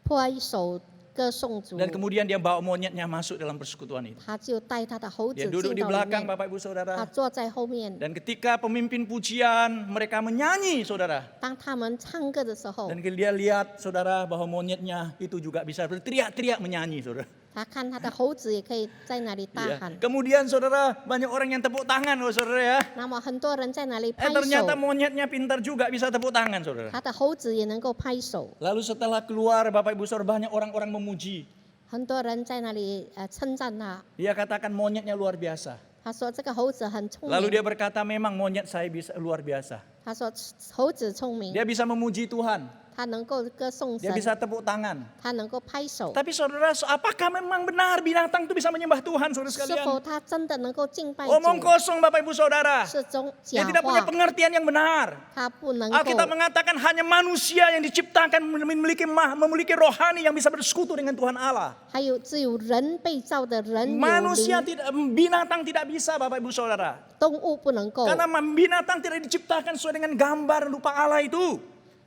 [SPEAKER 3] 拍手歌颂主，
[SPEAKER 2] Dan kemudian dia bawa monyetnya masuk dalam persekutuan itu.
[SPEAKER 3] 他就带他的猴子
[SPEAKER 2] Dia duduk
[SPEAKER 3] 进
[SPEAKER 2] di
[SPEAKER 3] 到里
[SPEAKER 2] belakang,
[SPEAKER 3] 面，
[SPEAKER 2] Bapak Ibu
[SPEAKER 3] 他
[SPEAKER 2] Saudara.
[SPEAKER 3] 坐在后面。
[SPEAKER 2] Dan ketika pemimpin pujian mereka menyanyi, saudara.
[SPEAKER 3] 当他们唱歌的时候，
[SPEAKER 2] Dan dia lihat, saudara, bahwa monyetnya itu juga bisa berteriak-teriak menyanyi, saudara.
[SPEAKER 3] 他看他的猴子也可以在那里大
[SPEAKER 2] Ya.
[SPEAKER 3] 喊。
[SPEAKER 2] Kemudian saudara, banyak orang yang tepuk tangan loh saudara ya.
[SPEAKER 3] 那么很多人在那里拍
[SPEAKER 2] Ternyata
[SPEAKER 3] 手，
[SPEAKER 2] monyetnya pintar juga bisa tepuk tangan saudara.
[SPEAKER 3] 他的猴子也能够拍手。
[SPEAKER 2] Lalu setelah keluar Bapak Ibu Saudara, banyak orang-orang memuji.
[SPEAKER 3] 很多人在那里称赞他，
[SPEAKER 2] Dia katakan monyetnya luar biasa.
[SPEAKER 3] 他说这个猴子很聪
[SPEAKER 2] Lalu
[SPEAKER 3] 明，
[SPEAKER 2] dia berkata memang monyet saya bisa luar biasa.
[SPEAKER 3] 他说猴子聪明，
[SPEAKER 2] Dia bisa memuji Tuhan.
[SPEAKER 3] 他能够歌颂
[SPEAKER 2] Dia
[SPEAKER 3] 神，
[SPEAKER 2] bisa tepuk tangan.
[SPEAKER 3] 他能够拍手。
[SPEAKER 2] Tapi saudara, apakah memang benar binatang itu bisa menyembah Tuhan saudara
[SPEAKER 3] 是
[SPEAKER 2] sekalian?
[SPEAKER 3] 否他真的能够敬拜
[SPEAKER 2] Omong
[SPEAKER 3] 主？
[SPEAKER 2] kosong Bapak Ibu Saudara.
[SPEAKER 3] 是种
[SPEAKER 2] Yang
[SPEAKER 3] 假
[SPEAKER 2] tidak punya
[SPEAKER 3] 话，
[SPEAKER 2] pengertian yang benar.
[SPEAKER 3] 他不能
[SPEAKER 2] Alkitab
[SPEAKER 3] 够。
[SPEAKER 2] mengatakan hanya manusia yang diciptakan memiliki rohani yang bisa bersekutu dengan Tuhan Allah.
[SPEAKER 3] 还有只有人被造的人有
[SPEAKER 2] Manusia
[SPEAKER 3] 灵，
[SPEAKER 2] tidak, binatang tidak bisa Bapak Ibu Saudara.
[SPEAKER 3] 动物不能够，
[SPEAKER 2] Karena binatang tidak diciptakan sesuai dengan gambar dan rupa Allah itu.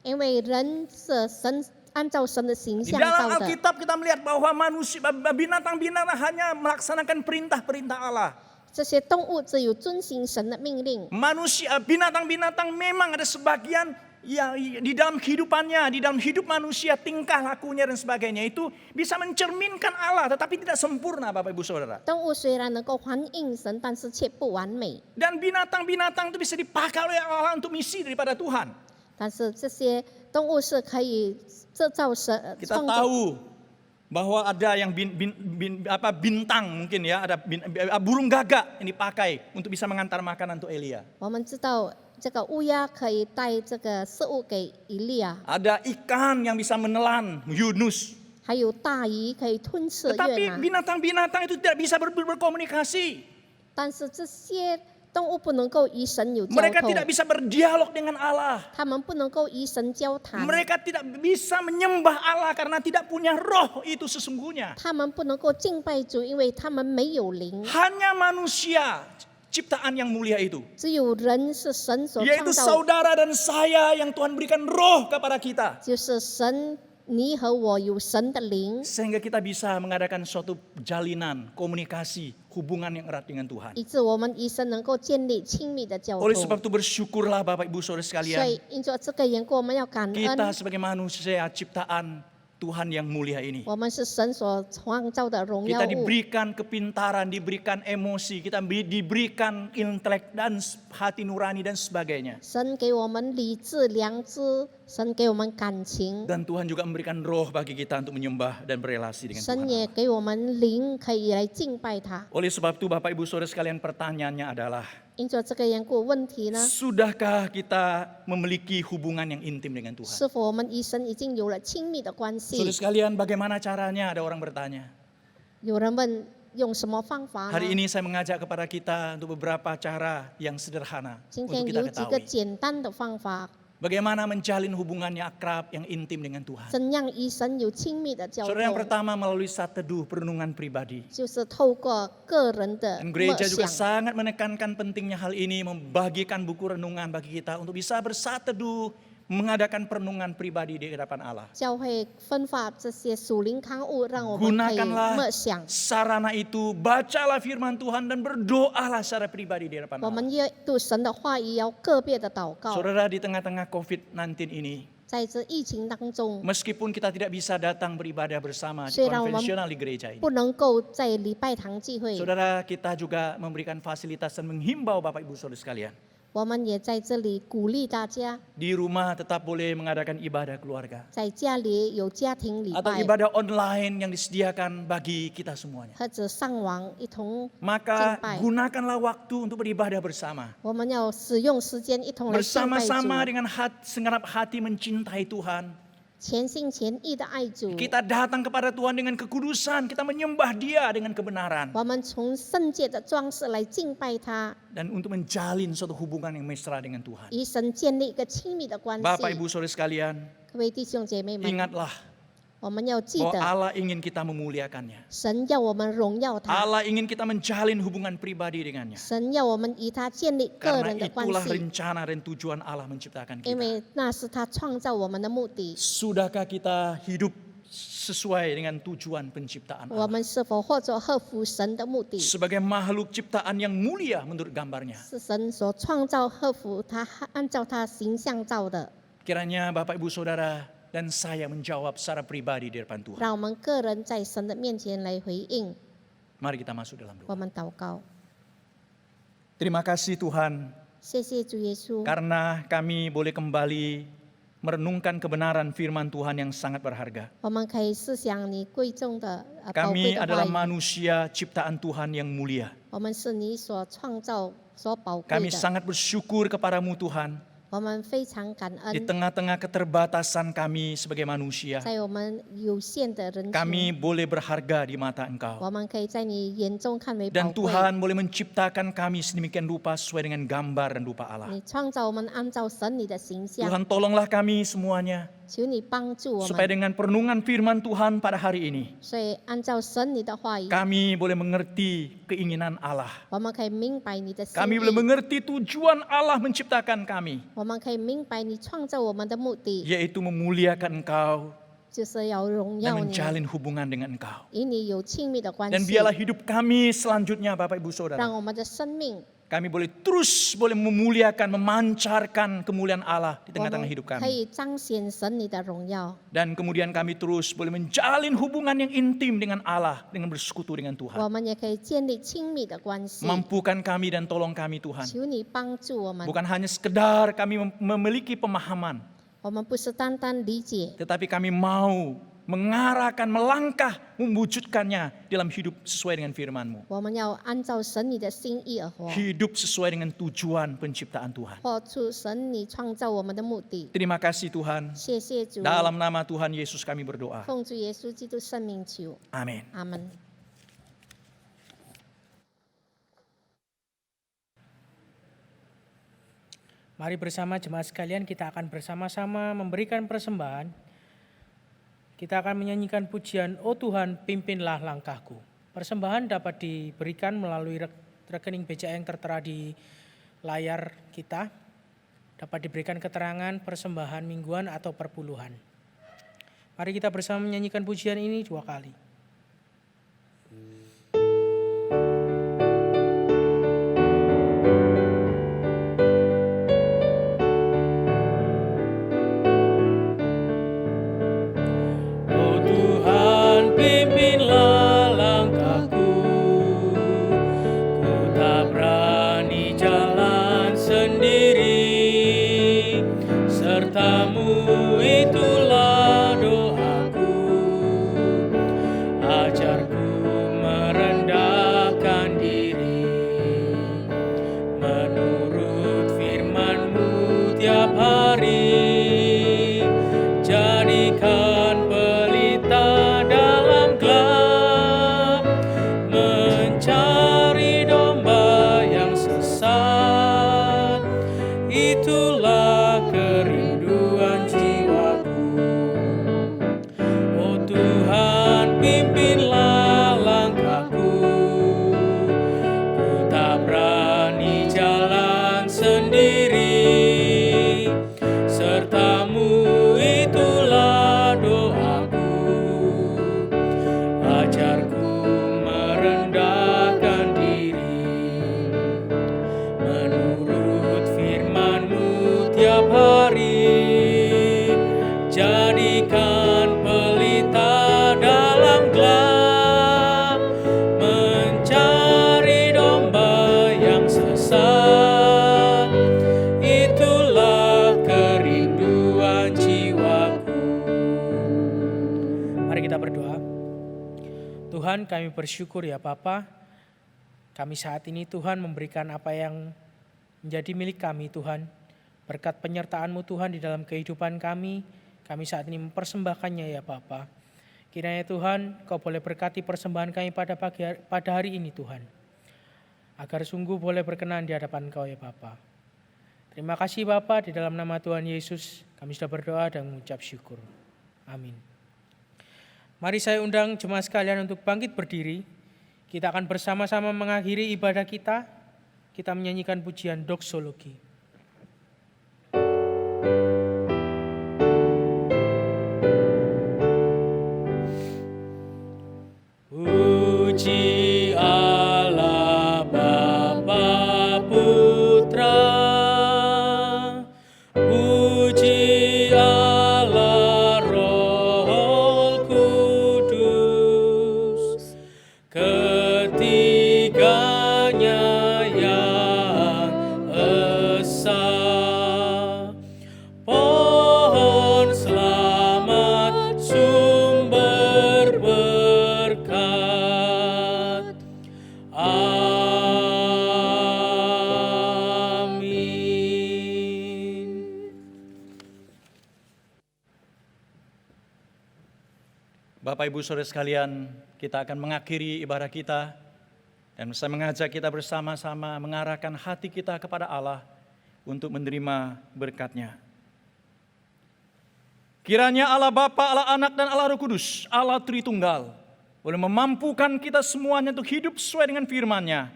[SPEAKER 3] 因为人是神按照神的形
[SPEAKER 2] Di
[SPEAKER 3] 象
[SPEAKER 2] dalam
[SPEAKER 3] 造的。
[SPEAKER 2] Alkitab kita melihat bahwa manusia binatang-binatang hanya melaksanakan perintah-perintah Allah.
[SPEAKER 3] 这些动物只有遵行神的命令，
[SPEAKER 2] Binatang-binatang memang ada sebagian ya di dalam kehidupannya, di dalam hidup manusia, tingkah lakunya dan sebagainya itu bisa mencerminkan Allah, tetapi tidak sempurna, Bapak Ibu Saudara.
[SPEAKER 3] 动物虽然能够还应神，但是却不完美。
[SPEAKER 2] Dan binatang-binatang itu bisa dipakai oleh Allah untuk misi daripada Tuhan.
[SPEAKER 3] 但是这些动物是可以制造神
[SPEAKER 2] Kita
[SPEAKER 3] 创造。
[SPEAKER 2] tahu bahwa ada yang bintang mungkin ya, ada burung gagak yang dipakai untuk bisa mengantar makanan untuk Elia.
[SPEAKER 3] 我们知道这个乌鸦可以带这个食物给以利亚，
[SPEAKER 2] Ada ikan yang bisa menelan Yunus.
[SPEAKER 3] 还有大鱼可以吞噬约
[SPEAKER 2] Tetapi
[SPEAKER 3] 拿。
[SPEAKER 2] binatang-binatang itu tidak bisa berkomunikasi.
[SPEAKER 3] 但是这些动物不能够与神有交
[SPEAKER 2] Mereka
[SPEAKER 3] 通，
[SPEAKER 2] tidak bisa berdialog dengan Allah.
[SPEAKER 3] 他们不能够与神交谈，
[SPEAKER 2] Mereka tidak bisa menyembah Allah karena tidak punya roh itu sesungguhnya.
[SPEAKER 3] 他们不能够敬拜主，因为他们没有灵。
[SPEAKER 2] Hanya manusia ciptaan yang mulia itu.
[SPEAKER 3] 只有人是神所创
[SPEAKER 2] Yaitu
[SPEAKER 3] 造，
[SPEAKER 2] saudara dan saya yang Tuhan berikan roh kepada kita.
[SPEAKER 3] 就是神，你和我有神的灵，
[SPEAKER 2] Sehingga kita bisa mengadakan suatu jalinan, komunikasi, hubungan yang erat dengan Tuhan.
[SPEAKER 3] 以致我们与神能够建立亲密的交
[SPEAKER 2] Oleh
[SPEAKER 3] 通。
[SPEAKER 2] sebab itu bersyukurlah Bapak Ibu Saudara
[SPEAKER 3] 所
[SPEAKER 2] sekalian.
[SPEAKER 3] 以因着这个缘故，我们要感
[SPEAKER 2] Kita
[SPEAKER 3] 恩，
[SPEAKER 2] sebagai manusia ciptaan Tuhan yang mulia ini.
[SPEAKER 3] 我们是神所创造的荣耀
[SPEAKER 2] Kita
[SPEAKER 3] 物。
[SPEAKER 2] diberikan kepintaran, diberikan emosi, kita diberikan intelek dan hati nurani dan sebagainya.
[SPEAKER 3] 神给我们理智、良知，神给我们感情，
[SPEAKER 2] Dan Tuhan juga memberikan roh bagi kita untuk menyembah dan berelasi dengan
[SPEAKER 3] 神
[SPEAKER 2] Tuhan.
[SPEAKER 3] 也给我们灵，可以来敬拜他。
[SPEAKER 2] Oleh sebab itu Bapak Ibu Saudara sekalian, pertanyaannya adalah,
[SPEAKER 3] 因着这个缘故，问题呢，
[SPEAKER 2] sudahkah kita memiliki hubungan yang intim dengan Tuhan?
[SPEAKER 3] 是否我们与神已经有了亲密的关系
[SPEAKER 2] Saudara？ sekalian, bagaimana caranya? Ada orang bertanya.
[SPEAKER 3] 有人问用什么方法
[SPEAKER 2] Hari
[SPEAKER 3] 呢？
[SPEAKER 2] ini saya mengajak kepada kita untuk beberapa cara yang sederhana
[SPEAKER 3] 今
[SPEAKER 2] untuk
[SPEAKER 3] 天
[SPEAKER 2] kita
[SPEAKER 3] 有几个
[SPEAKER 2] ketahui.
[SPEAKER 3] 简单的方法，
[SPEAKER 2] Bagaimana menjalin hubungan yang akrab, yang intim dengan Tuhan.
[SPEAKER 3] 怎样与神有亲密的交
[SPEAKER 2] Saudara, yang
[SPEAKER 3] 通？
[SPEAKER 2] pertama melalui saat teduh perenungan pribadi.
[SPEAKER 3] 就是透过个人的
[SPEAKER 2] Dan
[SPEAKER 3] 默
[SPEAKER 2] gereja juga
[SPEAKER 3] 想。
[SPEAKER 2] sangat menekankan pentingnya hal ini, membagikan buku renungan bagi kita untuk bisa bersaat teduh, mengadakan perenungan pribadi di hadapan Allah.
[SPEAKER 3] 教会分发这些属灵刊物，让我们可以
[SPEAKER 2] Gunakanlah
[SPEAKER 3] 默想。
[SPEAKER 2] sarana itu, bacalah firman Tuhan dan berdoalah secara pribadi di hadapan
[SPEAKER 3] 我
[SPEAKER 2] Allah.
[SPEAKER 3] 们阅读神的话语，要个别的祷告。
[SPEAKER 2] Saudara, di tengah-tengah COVID-19 ini,
[SPEAKER 3] 在这疫情当中，
[SPEAKER 2] meskipun kita tidak bisa datang beribadah bersama di
[SPEAKER 3] 虽然我们
[SPEAKER 2] konvensional di gereja ini,
[SPEAKER 3] 不能够在礼拜堂聚会，
[SPEAKER 2] saudara, kita juga memberikan fasilitas dan menghimbau Bapak Ibu Saudara sekalian,
[SPEAKER 3] 我们也在这里鼓励大家，
[SPEAKER 2] di rumah tetap boleh mengadakan ibadah keluarga
[SPEAKER 3] 在家里有家庭礼
[SPEAKER 2] atau
[SPEAKER 3] 拜，
[SPEAKER 2] ibadah online yang disediakan bagi kita semuanya.
[SPEAKER 3] 或者上网一同，
[SPEAKER 2] Maka
[SPEAKER 3] 敬拜。
[SPEAKER 2] gunakanlah waktu untuk beribadah bersama.
[SPEAKER 3] 我们要使用时间一同来敬拜
[SPEAKER 2] Bersama-sama
[SPEAKER 3] 主，
[SPEAKER 2] dengan segenap hati mencintai Tuhan.
[SPEAKER 3] 全心全意的爱主。
[SPEAKER 2] Kita datang kepada Tuhan dengan kekudusan, kita menyembah Dia dengan kebenaran.
[SPEAKER 3] 我们从圣洁的装饰来敬拜他，
[SPEAKER 2] Dan untuk menjalin suatu hubungan yang mesra dengan Tuhan.
[SPEAKER 3] 与神建立一个亲密的关
[SPEAKER 2] Bapak
[SPEAKER 3] 系。
[SPEAKER 2] Ibu Saudara sekalian,
[SPEAKER 3] 各位弟兄姐妹们，
[SPEAKER 2] ingatlah
[SPEAKER 3] 我们要记
[SPEAKER 2] bahwa
[SPEAKER 3] 得，
[SPEAKER 2] Allah ingin kita memuliakannya.
[SPEAKER 3] 神要我们荣耀他，
[SPEAKER 2] Allah ingin kita menjalin hubungan pribadi dengannya.
[SPEAKER 3] 神要我们与他建立个
[SPEAKER 2] Karena
[SPEAKER 3] 人的关
[SPEAKER 2] itulah
[SPEAKER 3] 系，
[SPEAKER 2] rencana dan tujuan Allah menciptakan
[SPEAKER 3] 因
[SPEAKER 2] kita.
[SPEAKER 3] 为那是他创造我们的目的。
[SPEAKER 2] Sudahkah kita hidup sesuai dengan tujuan penciptaan
[SPEAKER 3] 我
[SPEAKER 2] Allah?
[SPEAKER 3] 们是否或者合乎神的目的？
[SPEAKER 2] Sebagai makhluk ciptaan yang mulia menurut gambarnya.
[SPEAKER 3] 是神所创造、合乎他、按照他形象造的。
[SPEAKER 2] Kiranya Bapak Ibu Saudara dan saya menjawab secara pribadi di depan Tuhan.
[SPEAKER 3] 让我们个人在神的面前来回应。
[SPEAKER 2] Mari kita masuk dalam
[SPEAKER 3] 我
[SPEAKER 2] doa.
[SPEAKER 3] 们祷告，
[SPEAKER 2] Terima kasih Tuhan
[SPEAKER 3] 谢谢主耶稣，
[SPEAKER 2] karena kami boleh kembali merenungkan kebenaran firman Tuhan yang sangat berharga.
[SPEAKER 3] 我们可以思想你贵重的、宝贵
[SPEAKER 2] Kami
[SPEAKER 3] 的
[SPEAKER 2] adalah
[SPEAKER 3] 话语。
[SPEAKER 2] manusia ciptaan Tuhan yang mulia.
[SPEAKER 3] 我们是你所创造、所宝贵
[SPEAKER 2] Kami
[SPEAKER 3] 的。
[SPEAKER 2] sangat bersyukur kepadamu Tuhan.
[SPEAKER 3] 我们非常感
[SPEAKER 2] Di
[SPEAKER 3] 恩，
[SPEAKER 2] tengah-tengah keterbatasan kami sebagai manusia,
[SPEAKER 3] 在我们有限的人
[SPEAKER 2] kami
[SPEAKER 3] 群，
[SPEAKER 2] boleh berharga di mata Engkau.
[SPEAKER 3] 我们可以在你眼中看为宝
[SPEAKER 2] Dan
[SPEAKER 3] 贵。
[SPEAKER 2] Tuhan boleh menciptakan kami sedemikian rupa sesuai dengan gambar dan rupa Allah.
[SPEAKER 3] 你创造我们按照神你的形象，
[SPEAKER 2] Tuhan tolonglah kami semuanya
[SPEAKER 3] 求你帮助我
[SPEAKER 2] supaya
[SPEAKER 3] 们，
[SPEAKER 2] dengan perenungan firman Tuhan pada hari ini,
[SPEAKER 3] 所以按照神你的话语，
[SPEAKER 2] kami boleh mengerti keinginan Allah.
[SPEAKER 3] 我们可以明白你的心
[SPEAKER 2] Kami boleh
[SPEAKER 3] 意，
[SPEAKER 2] mengerti tujuan Allah menciptakan kami,
[SPEAKER 3] 我们可以明白你创造我们的目的，
[SPEAKER 2] yaitu memuliakan Engkau
[SPEAKER 3] 就是要荣
[SPEAKER 2] dan
[SPEAKER 3] 耀你，
[SPEAKER 2] menjalin hubungan dengan Engkau.
[SPEAKER 3] 与你有亲密的关
[SPEAKER 2] Dan
[SPEAKER 3] 系，
[SPEAKER 2] biarlah hidup kami selanjutnya Bapak Ibu Saudara
[SPEAKER 3] 让我们的生命
[SPEAKER 2] kami boleh memuliakan, memancarkan kemuliaan Allah di
[SPEAKER 3] 我
[SPEAKER 2] tengah-tengah
[SPEAKER 3] 们
[SPEAKER 2] hidup
[SPEAKER 3] 可
[SPEAKER 2] kami.
[SPEAKER 3] 以彰显神你的荣耀，
[SPEAKER 2] Dan kemudian kami terus boleh menjalin hubungan yang intim dengan Allah, dengan bersekutu dengan
[SPEAKER 3] 我
[SPEAKER 2] Tuhan.
[SPEAKER 3] 们也可以建立亲密的关系。
[SPEAKER 2] Mampukan kami dan tolong kami Tuhan.
[SPEAKER 3] 求你帮助我们，
[SPEAKER 2] Bukan hanya sekedar kami memiliki pemahaman,
[SPEAKER 3] 我们不是单单理解，
[SPEAKER 2] tetapi kami mau mengarahkan, melangkah, mewujudkannya dalam hidup sesuai dengan firman-Mu.
[SPEAKER 3] 我们要按照神你的心意而活，
[SPEAKER 2] Hidup sesuai dengan tujuan penciptaan Tuhan.
[SPEAKER 3] 活出神你创造我们的目的。
[SPEAKER 2] Terima kasih Tuhan.
[SPEAKER 3] 谢谢主，
[SPEAKER 2] Dalam nama Tuhan Yesus kami berdoa.
[SPEAKER 3] 奉主耶稣基督圣名求，
[SPEAKER 2] Amin.
[SPEAKER 3] 阿门。
[SPEAKER 1] Mari bersama jemaat sekalian kita akan bersama-sama memberikan persembahan. Kita akan menyanyikan pujian, "Oh Tuhan, pimpinlah langkahku." Persembahan dapat diberikan melalui rekening BCA yang tertera di layar kita. Dapat diberikan keterangan persembahan mingguan atau perpuluhan. Mari kita bersama menyanyikan pujian ini 2 kali. Oh Tuhan, pimpinlah langkahku. Ku tak berani jalan sendiri. Sertamu itulah doaku. Ajarku merendahkan diri. Menurut firman-Mu tiap hari. Jadikan pelita dalam gelap, mencari domba yang sesat. Itulah kerinduan jiwaku. Oh Tuhan, pimpinlah langkahku. Ku tak berani jalan sendiri. Sertamu itulah doaku. Ajarku merendahkan diri. Menurut firman-Mu tiap hari. Jadikan pelita dalam gelap, mencari domba yang sesat. Itulah kerinduan jiwaku. Mari kita berdoa. Tuhan, kami bersyukur ya Bapa. Kami saat ini Tuhan memberikan apa yang menjadi milik kami Tuhan. Berkat penyertaan-Mu Tuhan di dalam kehidupan kami saat ini mempersembahkannya ya Bapa. Kiranya Tuhan, Kau boleh berkati persembahan kami pada hari ini Tuhan. Agar sungguh boleh berkenan di hadapan Kau ya Bapa. Terima kasih Bapa, di dalam nama Tuhan Yesus kami sudah berdoa dan mengucap syukur. Amin. Mari saya undang jemaat sekalian untuk bangkit berdiri. Kita akan bersama-sama mengakhiri ibadah kita. Kita menyanyikan pujian doksologi. Puji Allah Bapa Putra, puji Allah Roh Kudus, ketiganya yang esa. Pohon selamat, sumber berkat. Amin.
[SPEAKER 2] Bapak Ibu Saudara sekalian, kita akan mengakhiri ibadah kita dan saya mengajak kita bersama-sama mengarahkan hati kita kepada Allah untuk menerima berkat-Nya. Kiranya Allah Bapa, Allah Anak dan Allah Roh Kudus, Allah Tritunggal, boleh memampukan kita semuanya untuk hidup sesuai dengan firman-Nya,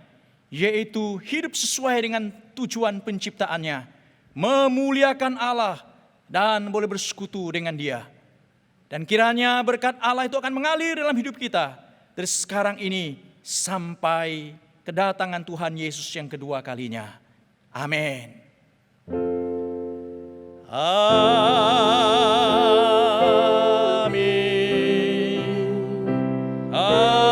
[SPEAKER 2] yaitu hidup sesuai dengan tujuan penciptaannya, memuliakan Allah dan boleh bersekutu dengan Dia. Dan kiranya berkat Allah itu akan mengalir dalam hidup kita dari sekarang ini sampai kedatangan Tuhan Yesus yang kedua kalinya. Amin. Amin. Amin.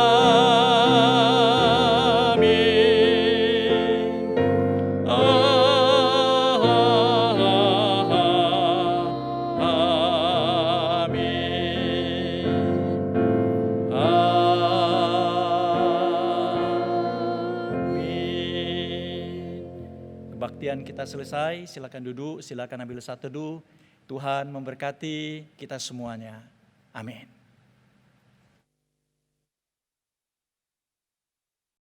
[SPEAKER 2] Kebaktian kita selesai, silakan duduk, silakan ambil saat teduh. Tuhan memberkati kita semuanya. Amin.